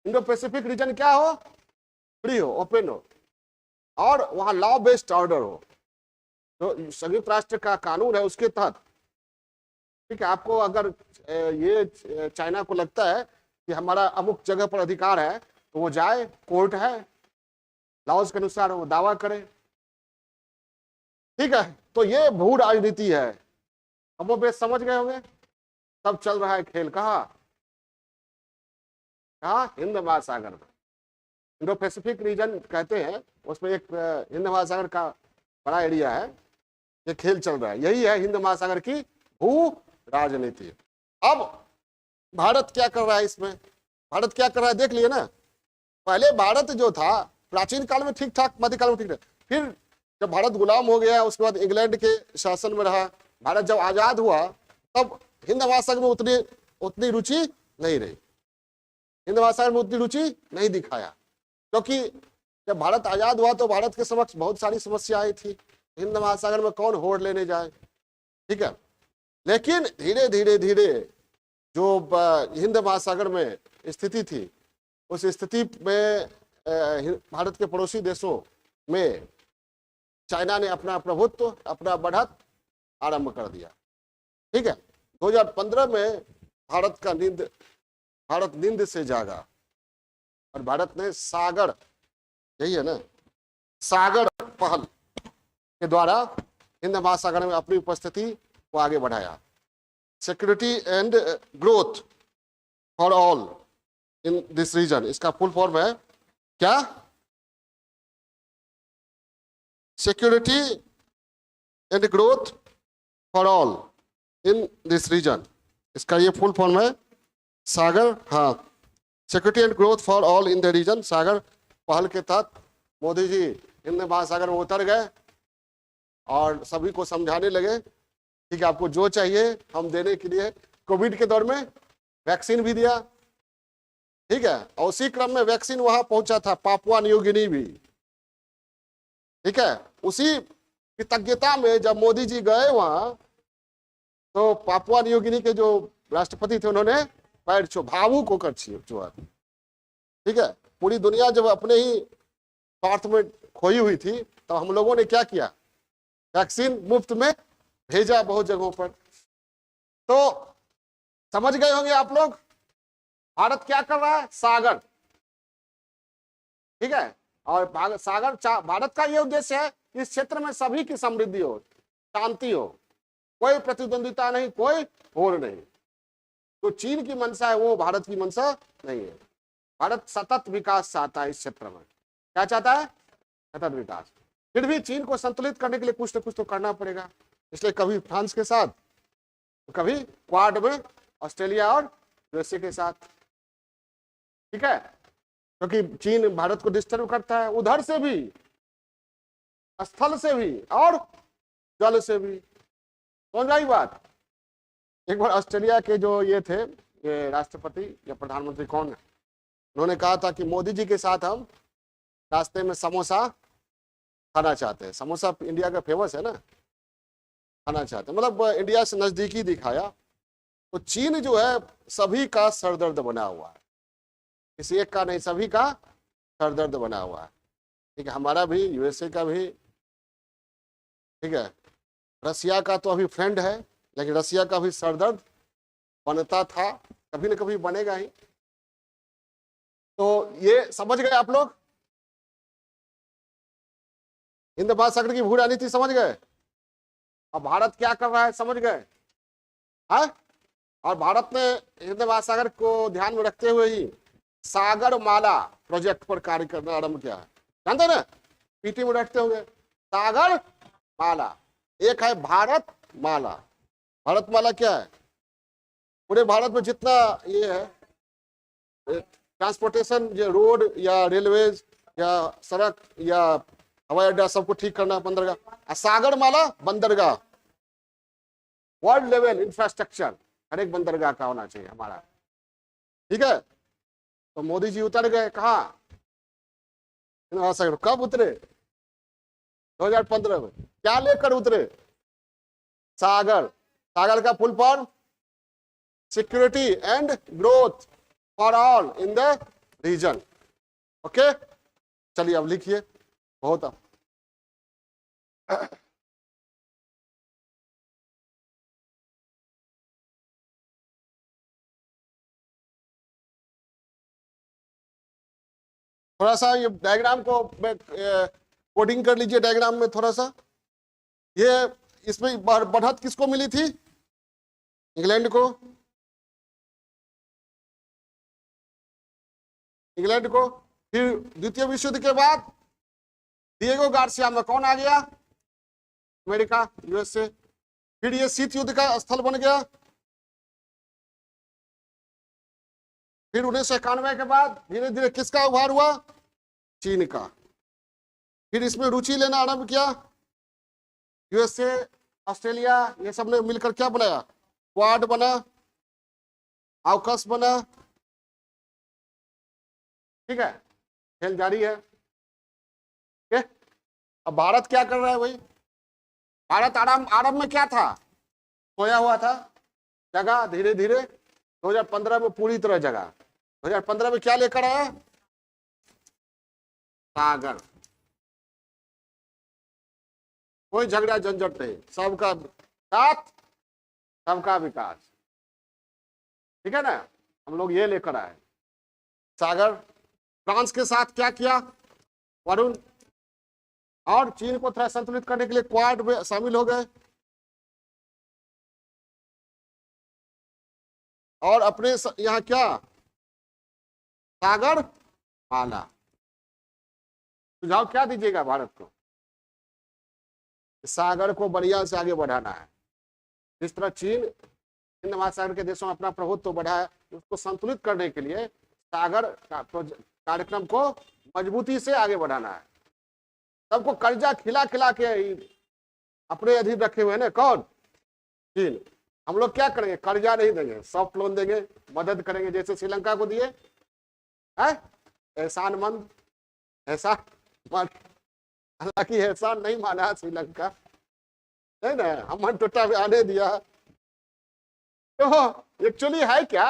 इंडो पैसिफिक रीजन क्या हो? फ्री हो, ओपन हो, और वहां लॉ बेस्ड ऑर्डर हो, तो संयुक्त राष्ट्र का कानून है उसके तहत, ठीक है। आपको अगर ये चाइना को लगता है कि हमारा अमुक जगह पर अधिकार है तो वो जाए, कोर्ट है, लॉज के अनुसार वो दावा करे, ठीक है। तो ये भू राजनीति है, अब वो समझ गए होंगे। सब चल रहा है खेल कहाँ? हिंद महासागर में, इंडो पैसिफिक रीजन कहते हैं, उसमें एक हिंद महासागर का बड़ा एरिया है, ये खेल चल रहा है, यही है हिंद महासागर की भू राजनीति। अब भारत क्या कर रहा है इसमें? भारत क्या कर रहा है देख लिए ना। पहले भारत जो था प्राचीन काल में ठीक ठाक, मध्यकाल में ठीक था, फिर जब भारत गुलाम हो गया उसके बाद इंग्लैंड के शासन में रहा, भारत जब आजाद हुआ तब हिंद महासागर में उतनी रुचि नहीं रही, हिंद महासागर में उतनी रुचि नहीं दिखाया, क्योंकि जब भारत आजाद हुआ तो भारत के समक्ष बहुत सारी समस्याएं थी, हिंद महासागर में कौन होड़ लेने जाए, ठीक है। लेकिन धीरे धीरे धीरे जो हिंद महासागर में स्थिति थी, उस स्थिति में भारत के पड़ोसी देशों में चाइना ने अपना प्रभुत्व, अपना बढ़त आरंभ कर दिया, ठीक है। 2015 में भारत नींद से जागा और भारत ने सागर, यही है ना, सागर पहल के द्वारा हिंद महासागर में अपनी उपस्थिति को आगे बढ़ाया। Security and growth for all in this region, इसका फुल फॉर्म है क्या? Security and growth for all in this region, इसका ये फुल फॉर्म है सागर, हाँ, security and growth for all in the region, Sagar पहल के तहत मोदी जी हिंद महासागर में उतर गए और सभी को समझाने लगे, ठीक है, आपको जो चाहिए हम देने के लिए। कोविड के दौर में वैक्सीन भी दिया, ठीक है, और उसी क्रम में वैक्सीन वहां पहुंचा था, पापुआ न्यू गिनी भी, ठीक है। उसी कृतज्ञता में जब मोदी जी गए वहां, तो पापुआ न्यू गिनी के जो राष्ट्रपति थे उन्होंने पैर छुआ, भावुक होकर छुआ, ठीक है। पूरी दुनिया जब अपने ही स्वार्थ में खोई हुई थी, तो हम लोगों ने क्या किया, वैक्सीन मुफ्त में भेजा बहुत जगहों पर। तो समझ गए होंगे आप लोग, भारत क्या कर रहा है, सागर, ठीक है। और सागर, भारत का यह उद्देश्य है इस क्षेत्र में सभी की समृद्धि हो, शांति हो, कोई प्रतिद्वंदिता नहीं, कोई होड़ नहीं। तो चीन की मंशा है वो भारत की मंशा नहीं है। भारत सतत विकास चाहता है इस क्षेत्र में, क्या चाहता है, सतत विकास। फिर भी चीन को संतुलित करने के लिए कुछ न कुछ तो करना पड़ेगा, इसलिए कभी फ्रांस के साथ, कभी क्वाड में ऑस्ट्रेलिया और यूएसए के साथ, ठीक है, क्योंकि चीन भारत को डिस्टर्ब करता है उधर से भी, स्थल से भी और जल से भी। समझ आई बात। एक बार ऑस्ट्रेलिया के जो ये थे, ये राष्ट्रपति या प्रधानमंत्री कौन है, उन्होंने कहा था कि मोदी जी के साथ हम रास्ते में समोसा खाना चाहते हैं। समोसा इंडिया का फेमस है ना, खाना चाहते हैं, मतलब इंडिया से नजदीकी दिखाया। तो चीन जो है सभी का सरदर्द बना हुआ है, किसी एक का नहीं, सभी का सरदर्द बना हुआ है, ठीक है, हमारा भी, यूएसए का भी, ठीक है। रसिया का तो अभी फ्रेंड है, लेकिन रसिया का भी सरदर्द बनता था, कभी न कभी बनेगा ही। तो ये समझ गए आप लोग, हिंद महासागर की भू राजनीति समझ गए। अब भारत क्या कर रहा है समझ गए, है। और भारत ने हिंद महासागर को ध्यान में रखते हुए ही सागर माला प्रोजेक्ट पर कार्य करना आरंभ किया है, जानते ना, पीटी में रखते होंगे, सागर माला। एक है भारत माला। भारत माला क्या है, पूरे भारत में जितना ये है ट्रांसपोर्टेशन, ये रोड या रेलवेज या सड़क या हवाई अड्डा, सबको ठीक करना बंदरगाह। सागर माला बंदरगाह, वर्ल्ड लेवल इंफ्रास्ट्रक्चर हर एक बंदरगाह का होना चाहिए हमारा, ठीक है। तो मोदी जी उतर गए कहाँ, कब उतरे, 2015 में। क्या लेकर उतरे, सागर। सागर का full form security and growth for all in the region. Okay, चलिए अब लिखिए, बहुत अब थोड़ा सा ये डायग्राम को कोडिंग कर लीजिए, डायग्राम में थोड़ा सा। ये इसमें बढ़त किसको मिली थी, इंग्लैंड को, इंग्लैंड को। फिर द्वितीय विश्व युद्ध के बाद डिएगो गार्सिया में कौन आ गया, अमेरिका, यूएसए। फिर ये शीत युद्ध का स्थल बन गया। फिर 1991 के बाद धीरे धीरे किसका उभार हुआ, चीन का। फिर इसमें रुचि लेना आरंभ किया यूएसए, ऑस्ट्रेलिया, ये सब ने मिलकर क्या बनाया, क्वाड बना, आउकस बना, ठीक है, खेल जारी है। ठीक है, अब भारत क्या कर रहा है भाई, भारत आरंभ में क्या था, सोया हुआ था, जगह धीरे धीरे 2015 में पूरी तरह जगह। 2015 में क्या लेकर आया, सागर, कोई झगड़ा झंझट नहीं, सबका साथ सबका विकास, ठीक है ना। हम लोग ये लेकर आए सागर। फ्रांस के साथ क्या किया, वरुण, और चीन को थोड़ा संतुलित करने के लिए क्वाड में शामिल हो गए, और अपने यहाँ क्या, सागर माला। सुझाव क्या दीजिएगा भारत को, सागर को बढ़िया से आगे बढ़ाना है, जिस तरह चीन हिंद महासागर के देशों में अपना प्रभुत्व तो बढ़ा है, उसको संतुलित करने के लिए सागर कार्यक्रम को मजबूती से आगे बढ़ाना है। सबको कर्जा खिला खिला के अपने अधीन रखे हुए हैं ना, कौन? चीन। हम लोग क्या करेंगे? कर्जा नहीं देंगे, सॉफ्ट लोन देंगे, मदद करेंगे, जैसे श्रीलंका को दिए है। एहसानमंद, एहसान, हालांकि एहसान नहीं माना श्रीलंका, है ना, अमन टोटा भी आने दिया। तो एक्चुअली है क्या,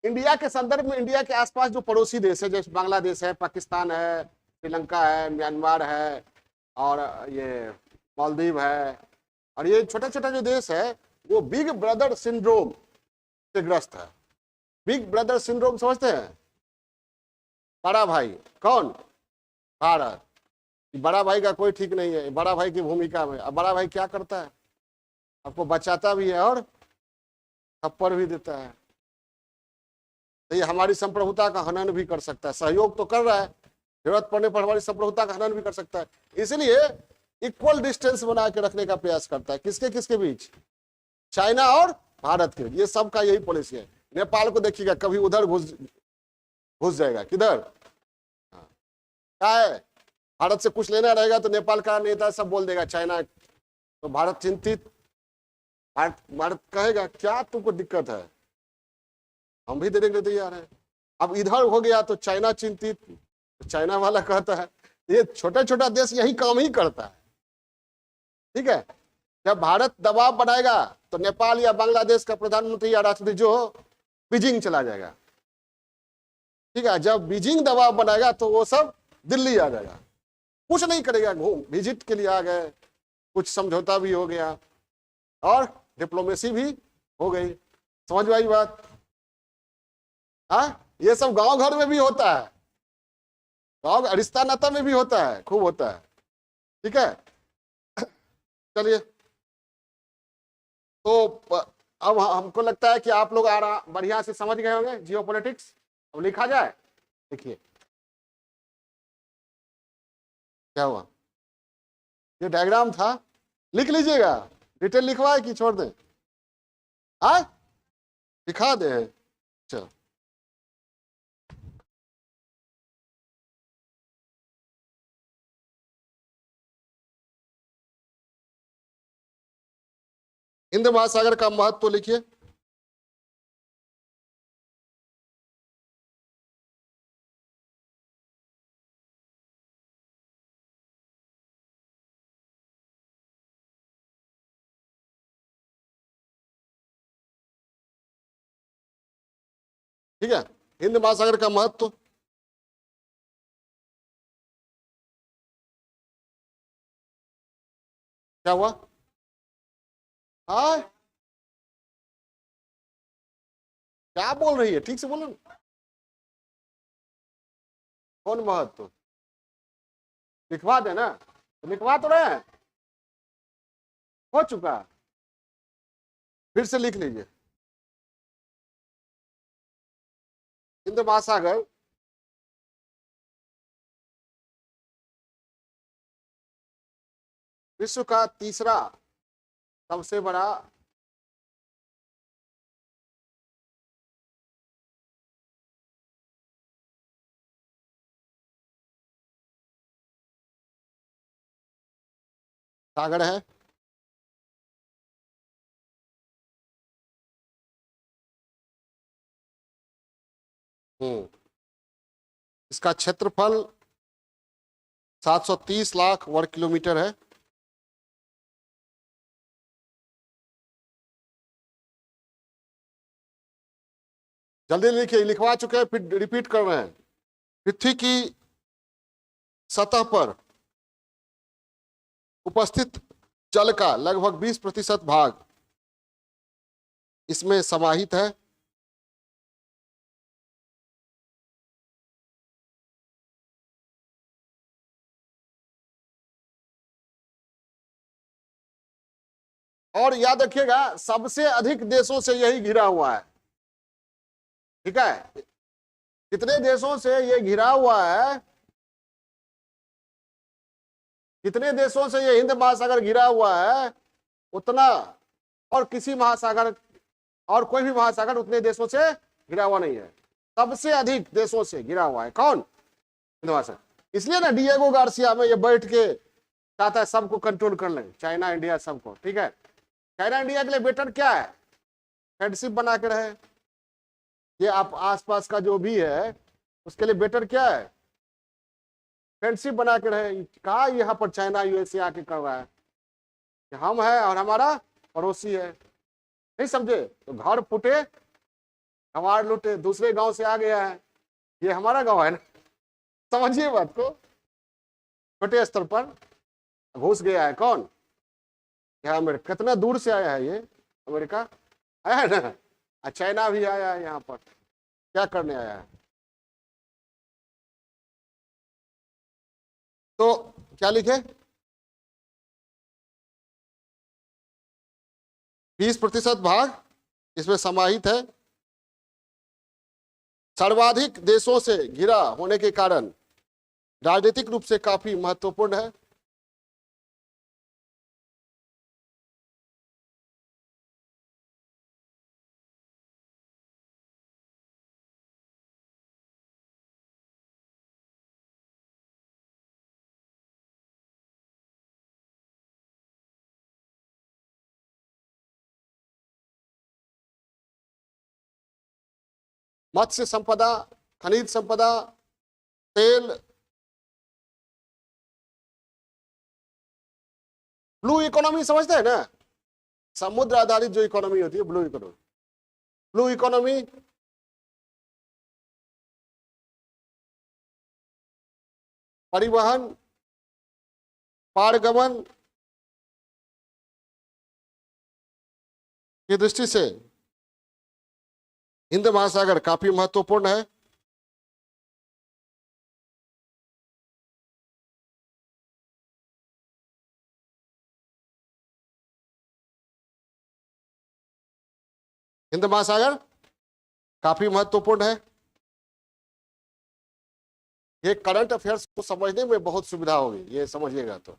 इंडिया के संदर्भ में इंडिया के आसपास जो पड़ोसी देश है, जैसे बांग्लादेश है, पाकिस्तान है, श्रीलंका है, म्यांमार है, और ये मालदीव है, और ये छोटा छोटा जो देश है वो बिग ब्रदर सिंड्रोम से ग्रस्त है। बिग ब्रदर सिंड्रोम समझते हैं? बड़ा भाई कौन? भारत। बड़ा भाई का कोई ठीक नहीं है, बड़ा भाई की भूमिका में। अब बड़ा भाई क्या करता है? आपको बचाता भी है और थप्पड़ भी देता है। तो ये हमारी संप्रभुता का हनन भी कर सकता है। सहयोग तो कर रहा है, जरूरत पड़ने पर हमारी संप्रभुता का हनन भी कर सकता है। इसलिए इक्वल डिस्टेंस बना के रखने का प्रयास करता है। किसके किसके बीच? चाइना और भारत के। ये सबका यही पॉलिसी है। नेपाल को देखिएगा, कभी उधर घुस जाएगा। किधर? क्या है, भारत से कुछ लेना रहेगा तो नेपाल का नेता सब बोल देगा चाइना, तो भारत चिंतित। भारत कहेगा क्या तुमको दिक्कत है, हम भी देने के लिए तैयार है। अब इधर हो गया तो चाइना चिंतित, तो चाइना वाला कहता है। ये छोटा छोटा देश यही काम ही करता है, ठीक है। जब भारत दबाव बनाएगा तो नेपाल या बांग्लादेश का प्रधानमंत्री या राष्ट्रपति जो बीजिंग चला जाएगा, ठीक है। जब बीजिंग दबाव बनाएगा तो वो सब दिल्ली आ जाएगा। कुछ नहीं करेगा, घूम विजिट के लिए आ गए, कुछ समझौता भी हो गया और डिप्लोमेसी भी हो गई। समझ में आई बात? हाँ, ये सब गांव घर में भी होता है, गांव रिश्ता नाता में भी होता है, खूब होता है, ठीक है। चलिए, तो अब हमको लगता है कि आप लोग बढ़िया से समझ गए होंगे जियोपॉलिटिक्स। अब लिखा जाए, देखिए क्या हुआ। ये डायग्राम था, लिख लीजिएगा। डिटेल लिखवाए कि छोड़ दें? हाँ, दिखा दे। चलो, हिंद महासागर का महत्व लिखिए। ठीक है, हिंद महासागर का महत्व। क्या हुआ? हाँ, क्या बोल रही है? ठीक से बोलो। कौन महत्व? लिखवा देना, तो लिखवा तो रहे हैं, हो चुका। फिर से लिख लीजिए। हिंद महासागर विश्व का तीसरा सबसे बड़ा सागर है। इसका क्षेत्रफल 730 लाख वर्ग किलोमीटर है। जल्दी लिखिए, लिखवा चुके हैं, फिर रिपीट कर रहे हैं। पृथ्वी की सतह पर उपस्थित जल का लगभग 20% भाग इसमें समाहित है। और याद रखिएगा, सबसे अधिक देशों से यही घिरा हुआ है, ठीक है। कितने देशों से ये घिरा हुआ है? कितने देशों से ये हिंद महासागर घिरा हुआ है? उतना और किसी महासागर और कोई भी महासागर उतने देशों से घिरा हुआ नहीं है। सबसे अधिक देशों से घिरा हुआ है कौन? हिंद महासागर। इसलिए ना डिएगो गार्सिया में ये बैठ के चाहता है सबको कंट्रोल कर ले, चाइना इंडिया सबको, ठीक है। चाइना इंडिया के लिए बेटर क्या है? फ्रेंडशिप बना के रहे। ये आप आसपास का जो भी है उसके लिए बेटर क्या है? फ्रेंडशिप बना के रहे। कहा यहाँ पर चाइना यूएसए आके कर रहा है कि हम है और हमारा पड़ोसी है, नहीं समझे? तो घर फूटे हमारे लूटे, दूसरे गांव से आ गया है, ये हमारा गांव है ना, समझिए बात को। छोटे स्तर पर घुस गया है कौन? यहाँ अमेरिका। कितना दूर से आया है ये अमेरिका, आया है ना। चाइना भी आया है यहाँ पर, क्या करने आया है? तो क्या लिखे? 20% भाग इसमें समाहित है। सर्वाधिक देशों से घिरा होने के कारण राजनीतिक रूप से काफी महत्वपूर्ण है। मत्स्य संपदा, खनिज संपदा, तेल, ब्लू इकोनॉमी समझते हैं ना? समुद्र आधारित जो इकोनॉमी होती है, ब्लू इकोनॉमी। ब्लू इकोनॉमी परिवहन, पारगमन की दृष्टि से हिंद महासागर काफी महत्वपूर्ण है। हिंद महासागर काफी महत्वपूर्ण है। ये करंट अफेयर्स को समझने में बहुत सुविधा होगी, ये समझिएगा तो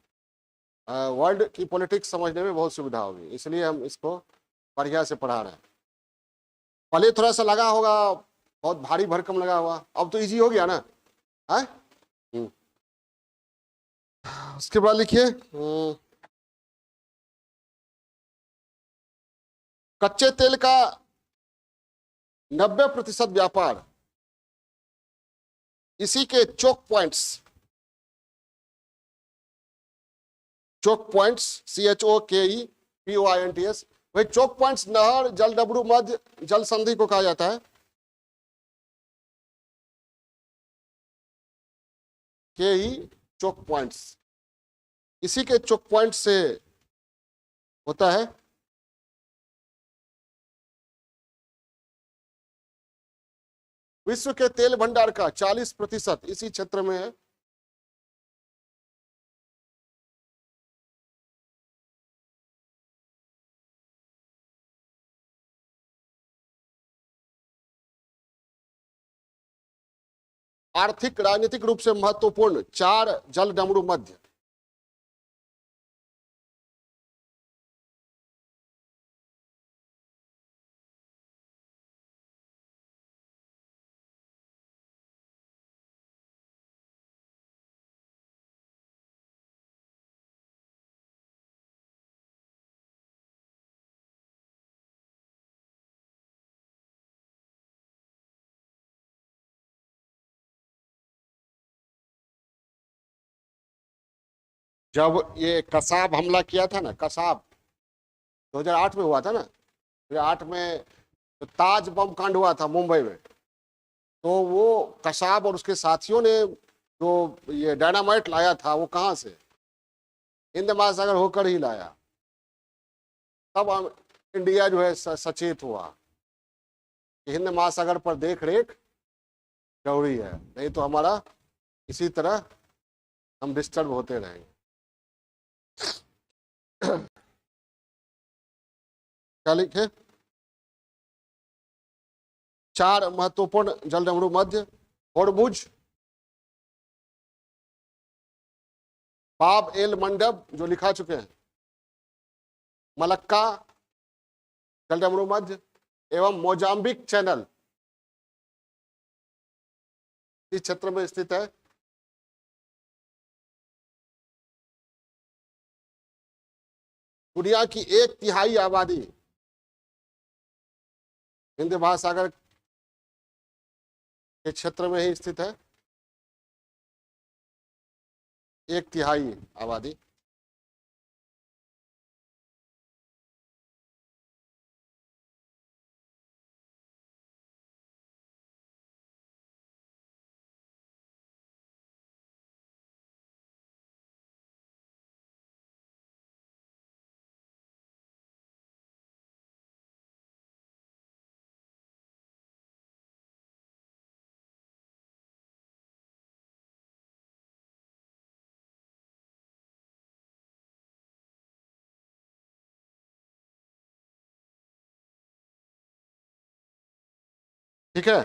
वर्ल्ड की पॉलिटिक्स समझने में बहुत सुविधा होगी, इसलिए हम इसको बढ़िया से पढ़ा रहे हैं। पहले थोड़ा सा लगा होगा, बहुत भारी भरकम लगा हुआ, अब तो इजी हो गया ना है? उसके बाद लिखिए कच्चे तेल का 90% व्यापार इसी के चोक पॉइंट्स CHOKEPOINTS, वही चोक पॉइंट्स नहर, जल डबरू, मध्य जल संधि को कहा जाता है। चोक पॉइंट्स, इसी के चोक पॉइंट से होता है विश्व के तेल भंडार का 40% इसी क्षेत्र में है। आर्थिक राजनीतिक रूप से महत्वपूर्ण 4 जल डमरू मध्य, जब ये कसाब हमला किया था ना, कसाब 2008 में हुआ था ना, 2008 में तो ताज बम कांड हुआ था मुंबई में, तो वो कसाब और उसके साथियों ने जो ये डायनामाइट लाया था वो कहाँ से? हिंद महासागर होकर ही लाया। तब इंडिया जो है सचेत हुआ कि हिंद महासागर पर देख रेख जरूरी है, नहीं तो हमारा इसी तरह हम डिस्टर्ब होते रहेंगे। क्या लिखे? 4 महत्वपूर्ण जल डमरू मध्य, होर्मुज, बाब एल मंडब जो लिखा चुके हैं, मलक्का, मध्य एवं मोजाम्बिक चैनल इस क्षेत्र में स्थित है। दुनिया की 1/3 आबादी हिंद महासागर के क्षेत्र में ही स्थित है। 1/3 आबादी। ठीक है,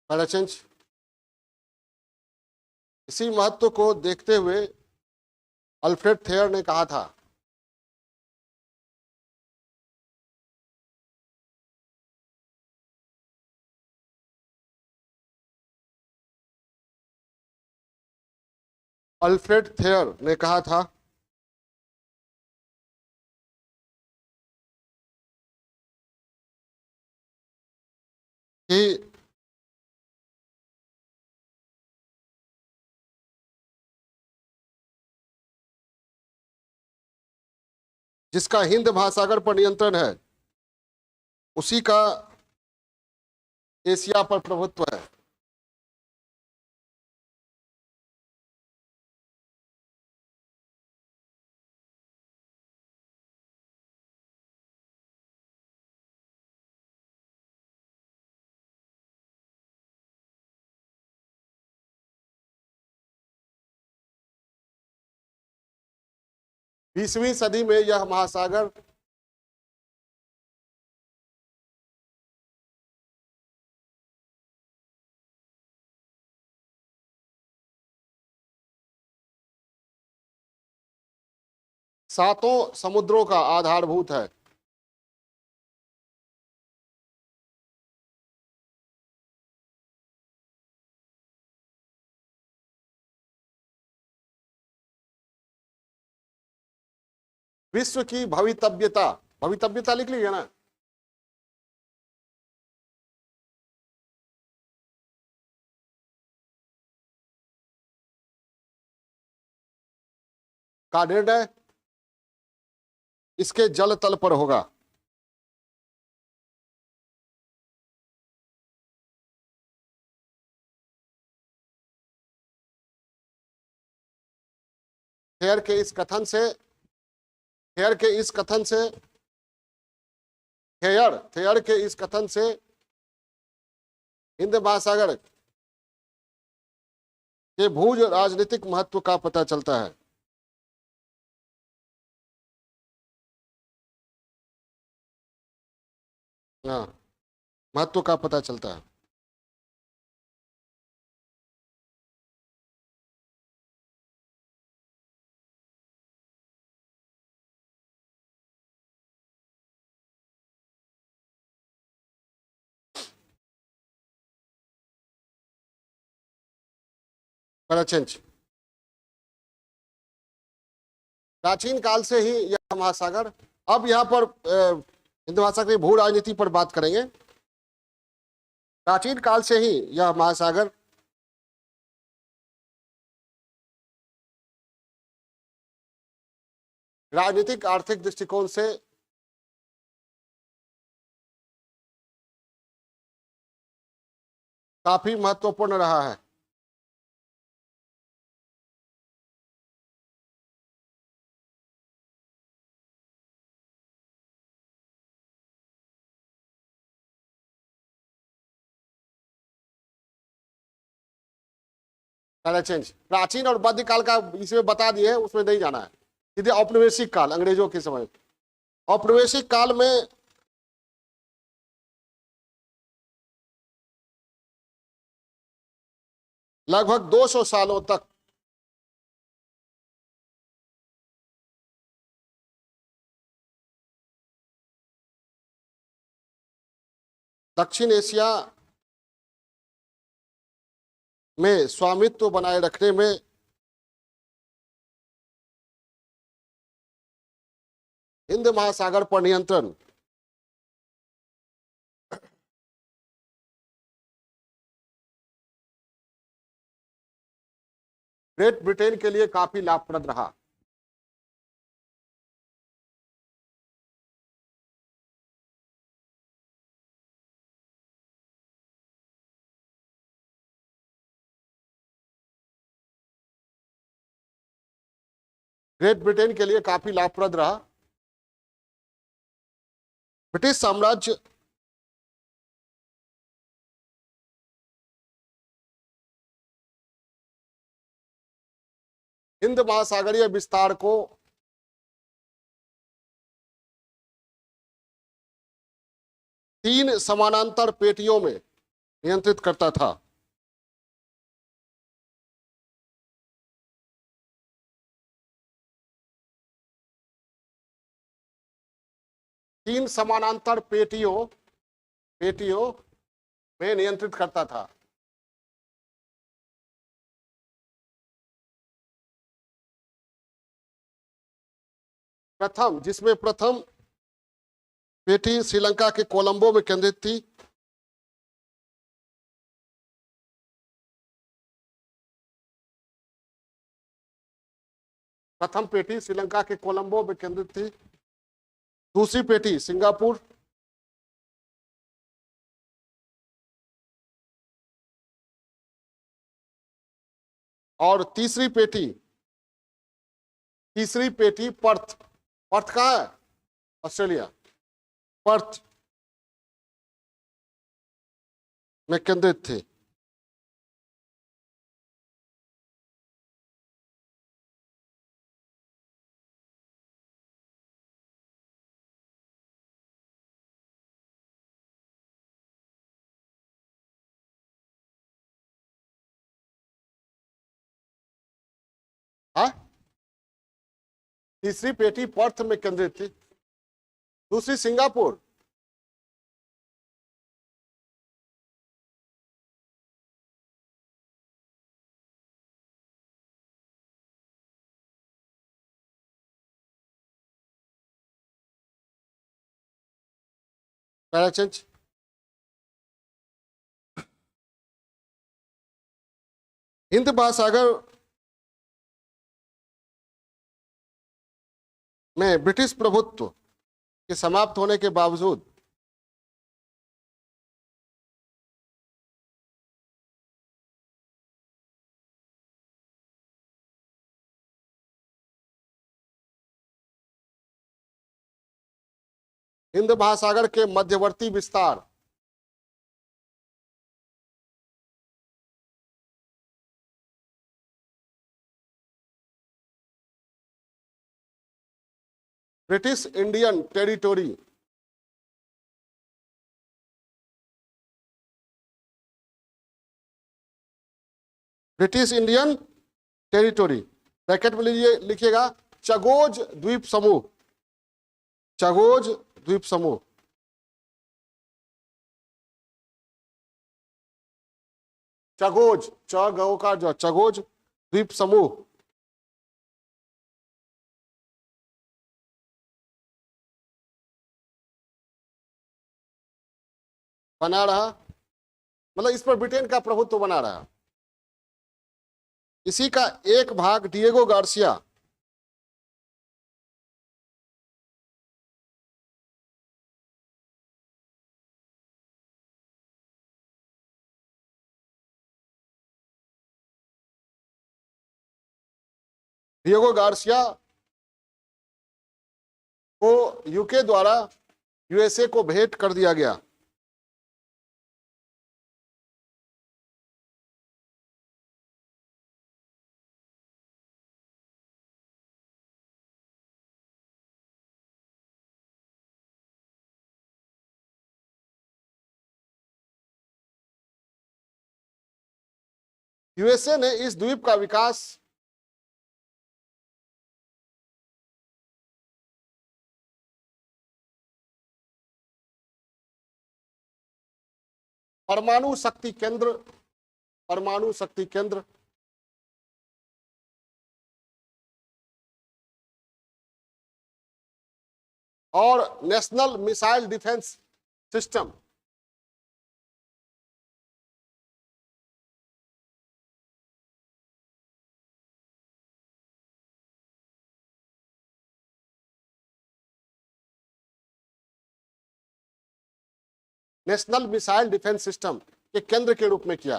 पैराचेंज। इसी महत्व को देखते हुए अल्फ्रेड थेयर ने कहा था अल्फ्रेड थेयर ने कहा था कि जिसका हिंद महासागर पर नियंत्रण है उसी का एशिया पर प्रभुत्व है। बीसवीं सदी में यह महासागर सातों समुद्रों का आधारभूत है। विश्व की भवितव्यता, भवितव्यता लिख लीजिए ना, का निर्णय इसके जल तल पर होगा। थेयर के इस कथन से थेयर के इस कथन से थेयर के इस कथन से हिंद महासागर के भूज राजनीतिक महत्व का पता चलता है। हाँ, महत्व का पता चलता है। पैराचेंज। प्राचीन काल से ही यह महासागर, अब यहाँ पर हिंद महासागर की भू राजनीति पर बात करेंगे। प्राचीन काल से ही यह महासागर राजनीतिक आर्थिक दृष्टिकोण से काफी महत्वपूर्ण रहा है। पैराचेंज प्राचीन और मध्यकाल का इसमें बता दिए, उसमें नहीं जाना है। सीधे औपनिवेशिक काल, अंग्रेजों के समय। औपनिवेशिक काल में लगभग 200 सालों तक दक्षिण एशिया में स्वामित्व बनाए रखने में हिंद महासागर पर नियंत्रण ग्रेट ब्रिटेन के लिए काफी लाभप्रद रहा। ग्रेट ब्रिटेन के लिए काफी लाभप्रद रहा। ब्रिटिश साम्राज्य हिंद महासागरीय विस्तार को तीन समानांतर पेटियों में नियंत्रित करता था। तीन समानांतर पेटियों में नियंत्रित करता था। जिसमें प्रथम पेटी श्रीलंका के कोलंबो में केंद्रित थी। प्रथम पेटी श्रीलंका के कोलंबो में केंद्रित थी। दूसरी पेटी सिंगापुर, और तीसरी पेटी पर्थ कहाँ है? ऑस्ट्रेलिया, पर्थ में केंद्रित थे। हाँ, तीसरी पेटी पर्थ में केंद्रित थी। दूसरी सिंगापुर, पैराचेंज। हिंद महासागर में ब्रिटिश प्रभुत्व के समाप्त होने के बावजूद हिंद महासागर के मध्यवर्ती विस्तार ब्रिटिश इंडियन टेरिटोरी ब्रैकेट में लिखिएगा चगोज द्वीप समूह। चगोज द्वीप समूह चगोज चगोज द्वीप समूह बना रहा, मतलब इस पर ब्रिटेन का प्रभुत्व बना रहा। इसी का एक भाग डिएगो गार्सिया को यूके द्वारा यूएसए को भेंट कर दिया गया। यूएसए ने इस द्वीप का विकास परमाणु शक्ति केंद्र, परमाणु शक्ति केंद्र, और national missile defence system. National missile defence system के केंद्र के रूप में किया।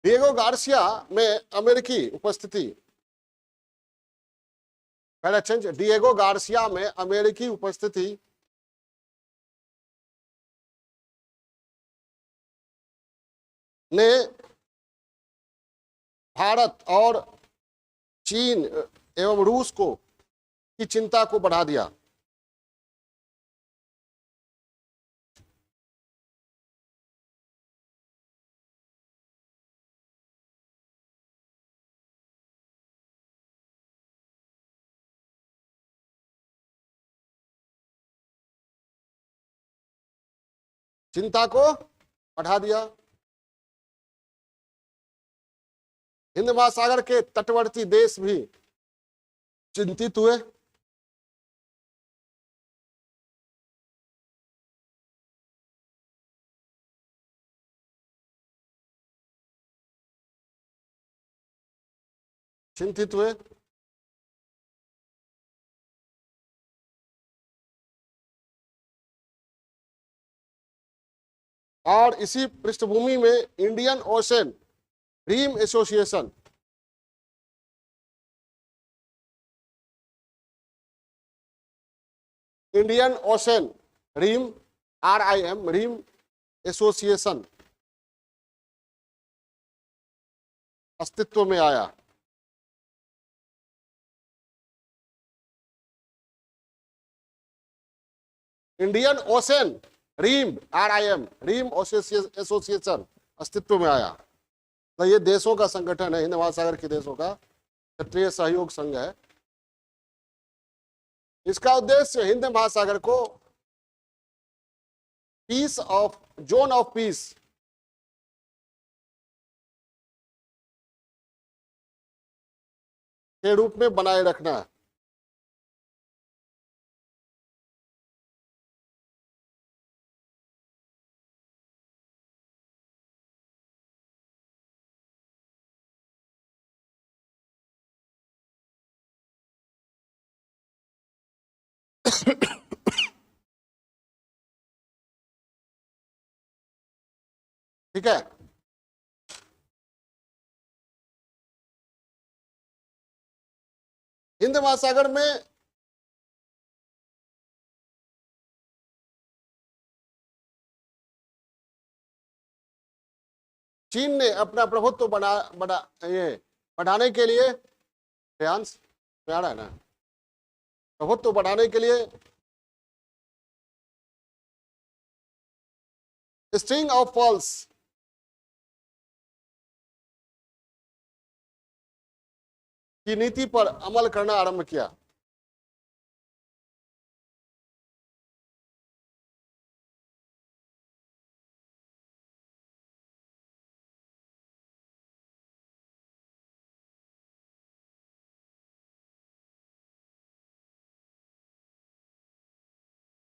डिएगो गार्सिया में अमेरिकी उपस्थिति, पहला चेंज, डिएगो गार्सिया में अमेरिकी उपस्थिति ने भारत और चीन एवं रूस को की चिंता को बढ़ा दिया। चिंता को बढ़ा दिया। हिंद महासागर के तटवर्ती देश भी चिंतित हुए। चिंतित हुए। और इसी पृष्ठभूमि में Indian Ocean Rim Association, Indian Ocean Rim, RIM, Rim Association अस्तित्व में आया। Indian Ocean Rim, RIM, Rim Association अस्तित्व में आया। तो ये देशों का संगठन है, हिंद महासागर के देशों का क्षेत्रीय सहयोग संघ है। इसका उद्देश्य हिंद महासागर को peace of, zone of peace के रूप में बनाए रखना है। ठीक है। हिंद महासागर में चीन ने अपना प्रभुत्व बढ़ाने के लिए, फ्रांस में आ रहा है ना, प्रभुत्व बढ़ाने के लिए स्ट्रिंग ऑफ पॉल्स की नीति पर अमल करना आरंभ किया।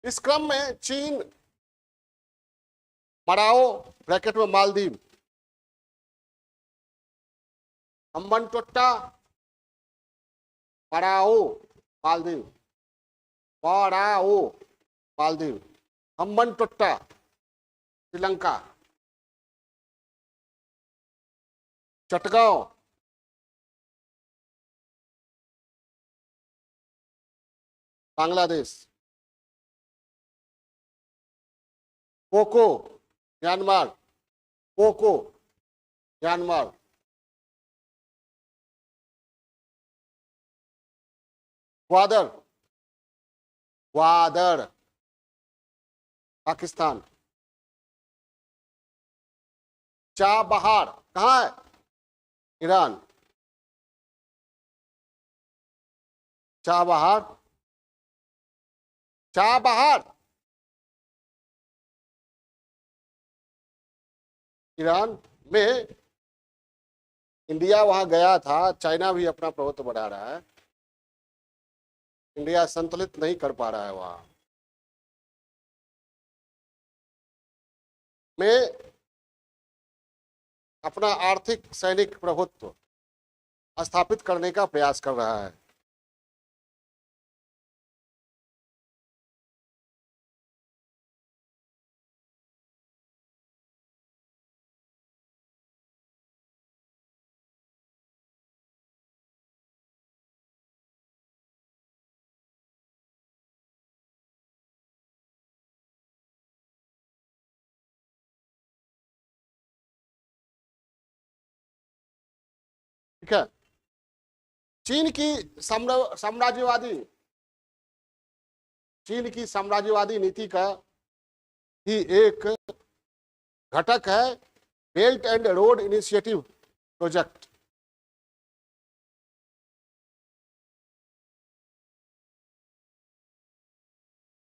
इस क्रम में चीन मराओ ब्रैकेट में मालदीव, हम्बनटोट्टा, पराओ मालदीव, पराओ मालदीव, हम्बनटोट्टा श्रीलंका, चटगांव बांग्लादेश, पोको म्यांमार, पोको म्यांमार, ग्वादर, ग्वादर पाकिस्तान। चाबहार कहाँ है? ईरान। चाबहार, चाबहार ईरान में। इंडिया वहां गया था, चाइना भी अपना प्रभुत्व बढ़ा रहा है, इंडिया संतुलित नहीं कर पा रहा है वहां में अपना आर्थिक सैनिक प्रभुत्व स्थापित करने का प्रयास कर रहा है। ठीक है। चीन की साम्राज्यवादी चीन की साम्राज्यवादी नीति का ही एक घटक है belt and road initiative project.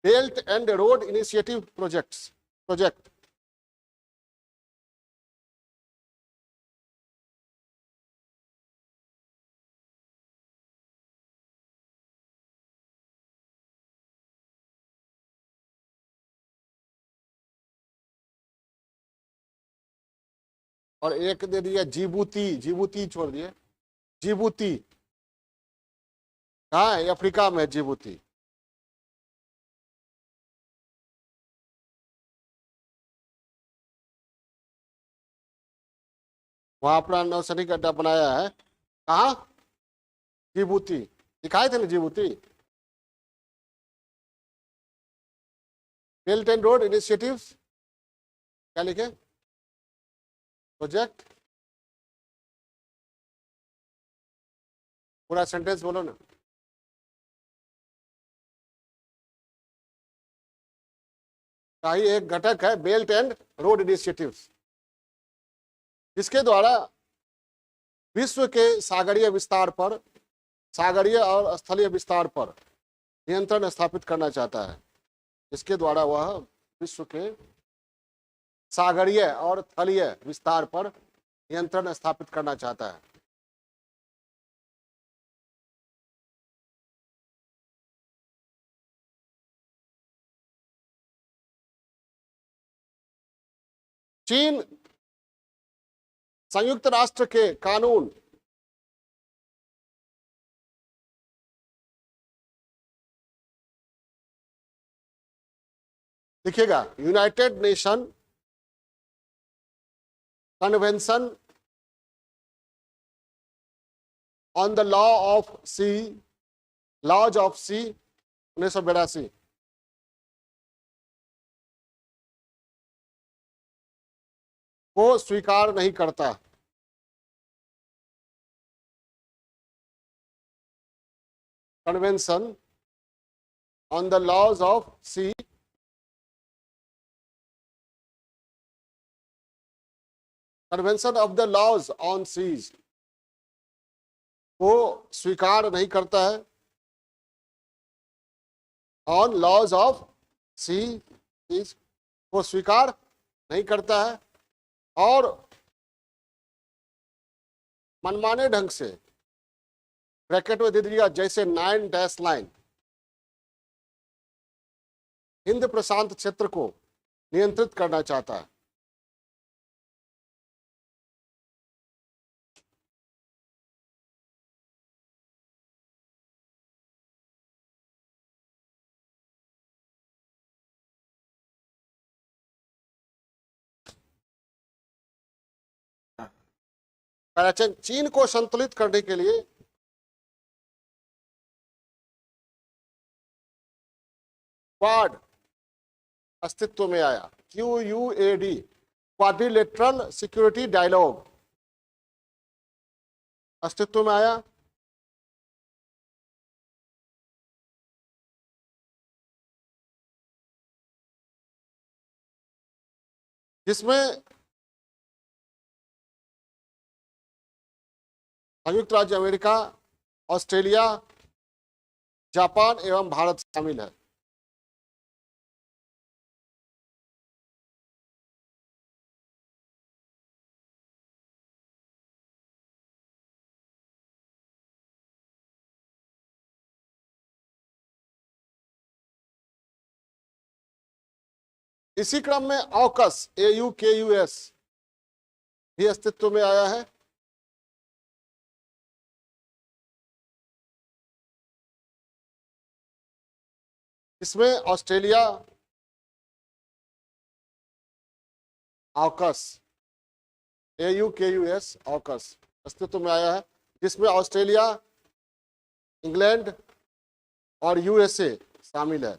Belt and road initiative project. और एक दे दिया जिबूती, जिबूती छोड़ दिए। जिबूती कहाँ है? अफ्रीका में जिबूती। वहां अपना नौसैनिक अड्डा बनाया है। कहाँ? जिबूती। दिखाए थे ना Djibouti. Belt and road initiative क्या लिखे? प्रोजेक्ट। पूरा सेंटेंस बोलो ना। का ही एक घटक है बेल्ट एंड रोड इनिशिएटिव, जिसके द्वारा विश्व के सागरीय विस्तार पर, सागरीय और स्थलीय विस्तार पर नियंत्रण स्थापित करना चाहता है। इसके द्वारा वह विश्व के सागरीय और थलीय विस्तार पर नियंत्रण स्थापित करना चाहता है। चीन संयुक्त राष्ट्र के कानून लिखेगा United Nation convention on the law of sea, laws of sea 1982 को स्वीकार नहीं करता। Convention on the laws of sea, convention of the laws on seas को स्वीकार नहीं करता है। ऑन लॉज ऑफ सी को स्वीकार नहीं करता है और मनमाने ढंग से ब्रैकेट में दे दिया जैसे 9 डैश लाइन हिंद प्रशांत क्षेत्र को नियंत्रित करना चाहता है। चीन को संतुलित करने के लिए क्वाड अस्तित्व में आया। QUAD, क्वाड्रिलेटरल सिक्योरिटी डायलॉग अस्तित्व में आया। जिसमें संयुक्त राज्य अमेरिका, ऑस्ट्रेलिया, जापान एवं भारत शामिल है। इसी क्रम में ऑकस, AUKUS भी अस्तित्व में आया है। इसमें ऑस्ट्रेलिया, ऑकस, AUKUS ऑकस अस्तित्व में आया है, जिसमें ऑस्ट्रेलिया, इंग्लैंड और USA शामिल है।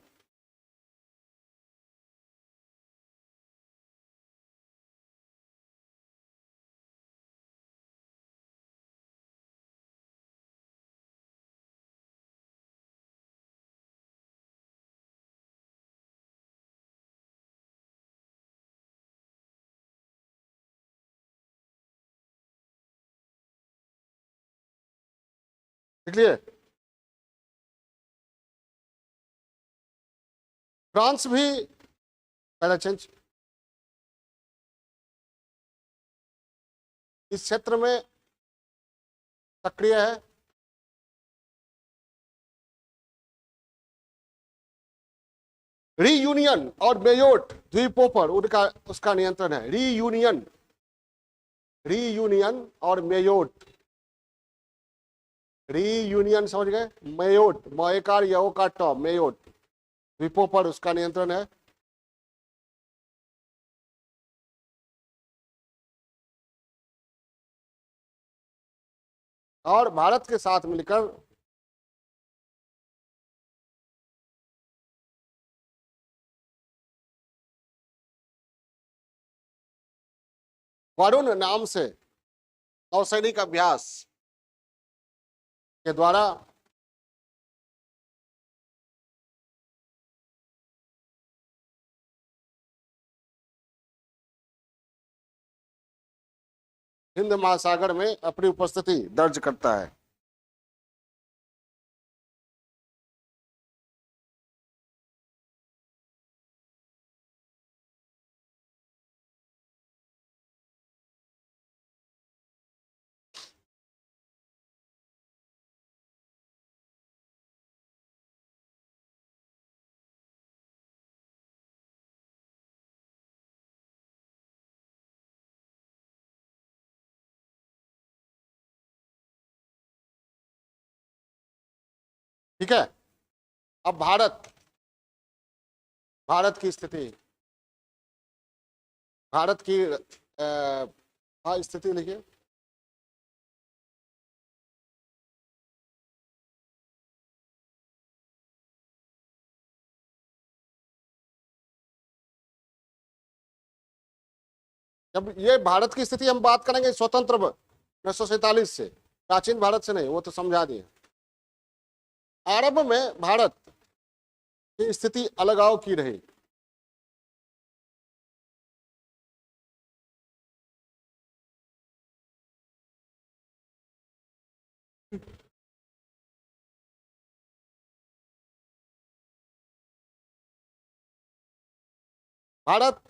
देख लिए, फ्रांस भी पहला चेंज इस क्षेत्र में सक्रिय है। रीयूनियन और मेयोट द्वीपों पर उनका उसका नियंत्रण है। रीयूनियन, रीयूनियन और मेयोट, रीयूनियन समझ गए, मेयोट, मयकार यो का ट, मेयोट द्वीपों पर उसका नियंत्रण है। और भारत के साथ मिलकर वरुण नाम से नौसैनिक अभ्यास के द्वारा हिंद महासागर में अपनी उपस्थिति दर्ज करता है। ठीक है, अब भारत की स्थिति, भारत की स्थिति लिखिए। जब ये भारत की स्थिति हम बात करेंगे स्वतंत्र 1947 से, प्राचीन भारत से नहीं, वो तो समझा दिए। आरंभ में भारत की स्थिति अलगाव की रही। भारत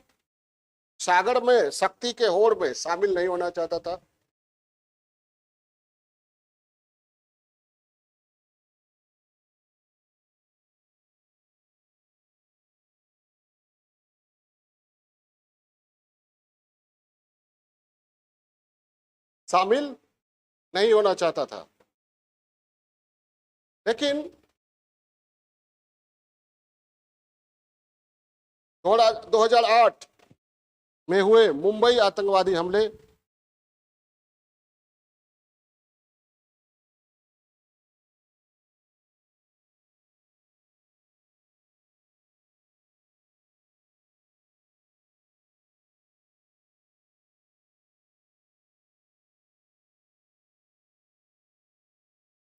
सागर में शक्ति के होड़ में शामिल नहीं होना चाहता था। शामिल नहीं होना चाहता था, लेकिन 2008 में हुए मुंबई आतंकवादी हमले,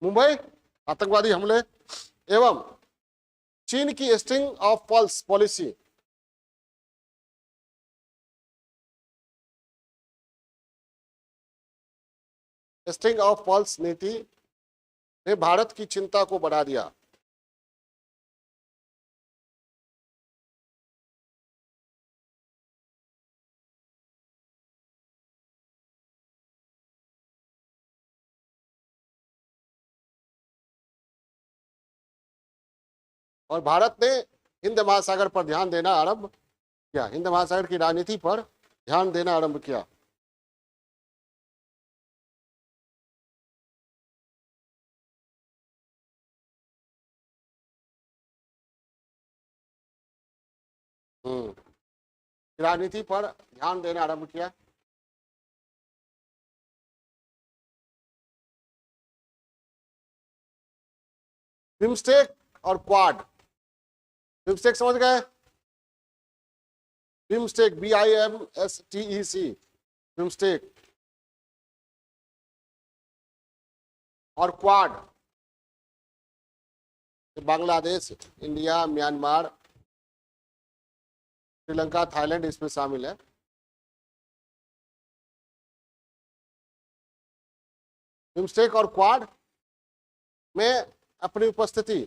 मुंबई आतंकवादी हमले एवं चीन की string of pearls policy string of pearls नीति ने भारत की चिंता को बढ़ा दिया। और भारत ने हिंद महासागर पर ध्यान देना आरंभ किया, हिंद महासागर की राजनीति पर ध्यान देना आरंभ किया। राजनीति पर ध्यान देना आरंभ किया। बिम्स्टेक और क्वाड, बिम्स्टेक समझ गए, बिम्स्टेक BIMSTEC, बिम्स्टेक और quad, Bangladesh, India, Myanmar, Sri Lanka, Thailand इसमें शामिल है। बिम्स्टेक और क्वाड में अपनी उपस्थिति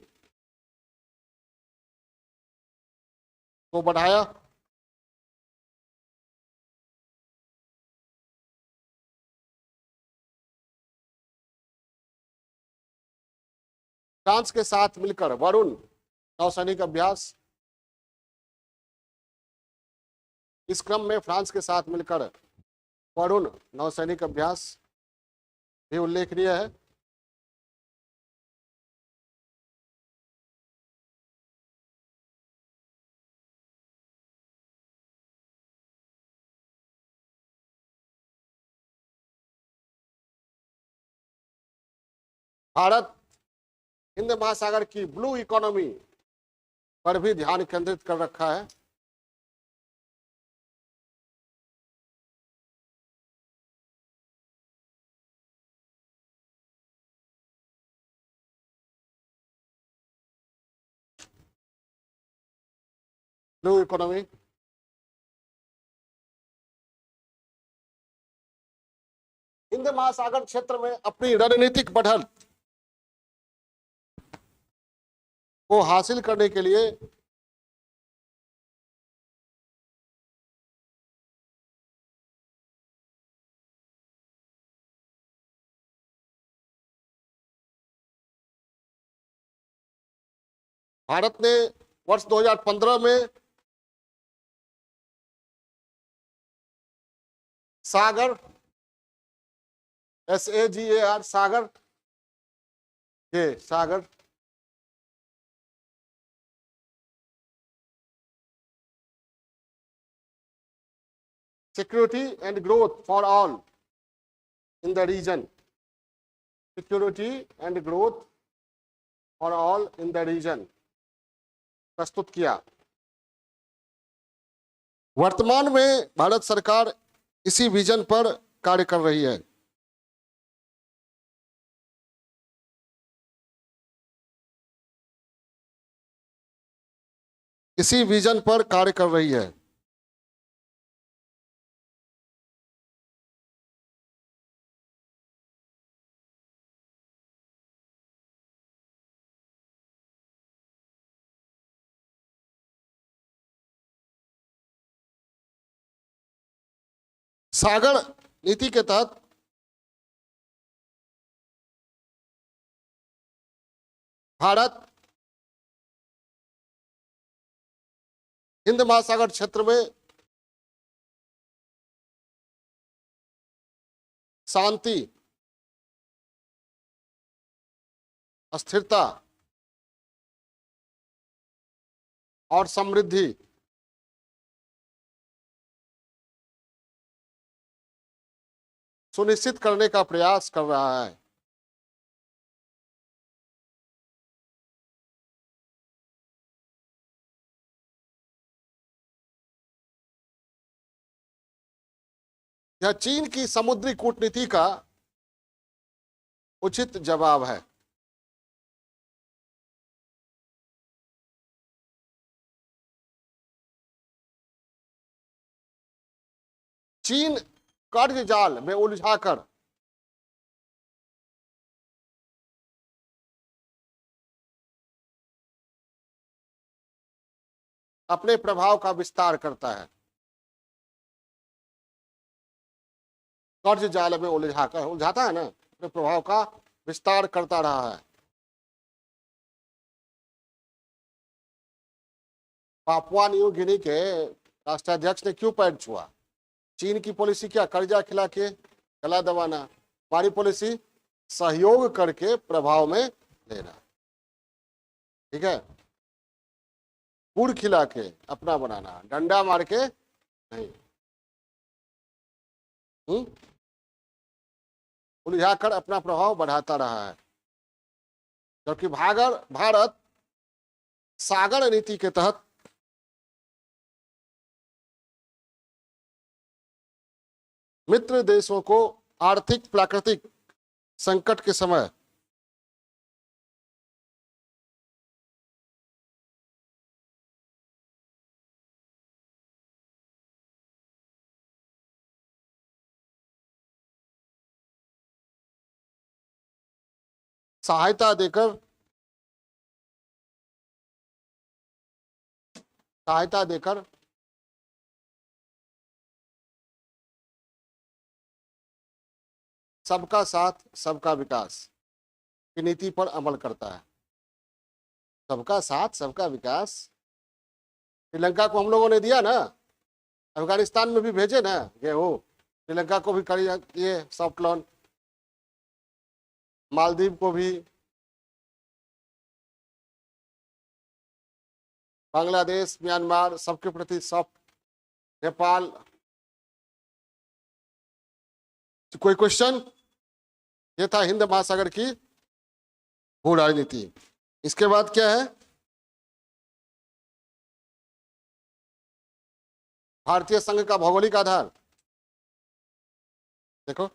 को बढ़ाया। फ्रांस के साथ मिलकर वरुण नौसैनिक अभ्यास, इस क्रम में फ्रांस के साथ मिलकर वरुण नौसैनिक अभ्यास भी उल्लेखनीय है। भारत हिंद महासागर की ब्लू इकोनॉमी पर भी ध्यान केंद्रित कर रखा है। ब्लू इकोनॉमी, हिंद महासागर क्षेत्र में अपनी रणनीतिक बढ़त को हासिल करने के लिए भारत ने वर्ष 2015 में Sagar, SAGAR, Sagar security and growth for all in the region, security and growth for all in the region प्रस्तुत किया। वर्तमान में भारत सरकार इसी विजन पर कार्य कर रही है। इसी विजन पर कार्य कर रही है। सागर नीति के तहत भारत हिंद महासागर क्षेत्र में शांति, स्थिरता और समृद्धि सुनिश्चित करने का प्रयास कर रहा है। यह चीन की समुद्री कूटनीति का उचित जवाब है। चीन कर्ज जाल में उलझाकर अपने प्रभाव का विस्तार करता है, कर्ज जाल में उलझाता है ना, अपने प्रभाव का विस्तार करता रहा है। पापुआ न्यू गिनी के राष्ट्राध्यक्ष ने क्यों पैर छुआ? चीन की पॉलिसी क्या? कर्जा खिला के गला दबाना। हमारी पॉलिसी सहयोग करके प्रभाव में लेना, ठीक है। गुड़ खिला के अपना बनाना, डंडा मार के नहीं। उलझाकर अपना प्रभाव बढ़ाता रहा है, जबकि भारत सागर नीति के तहत मित्र देशों को आर्थिक प्राकृतिक संकट के समय सहायता देकर सबका साथ सबका विकास की नीति पर अमल करता है। सबका साथ सबका विकास श्रीलंका को हम लोगों ने दिया ना, अफगानिस्तान में भी भेजे ना गेहूं, श्रीलंका को भी कर दिए सॉफ्ट लोन, मालदीव को भी, बांग्लादेश, म्यांमार, सबके प्रति सॉफ्ट, नेपाल। कोई क्वेश्चन? ये था हिंद महासागर की भू राजनीति। इसके बाद क्या है? भारतीय संघ का भौगोलिक आधार देखो,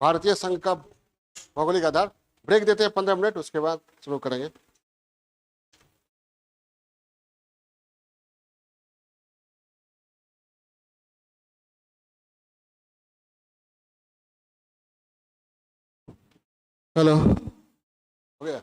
भारतीय संघ का भौगोलिक आधार। ब्रेक देते हैं 15 मिनट, उसके बाद शुरू करेंगे। हेलो, हो गया?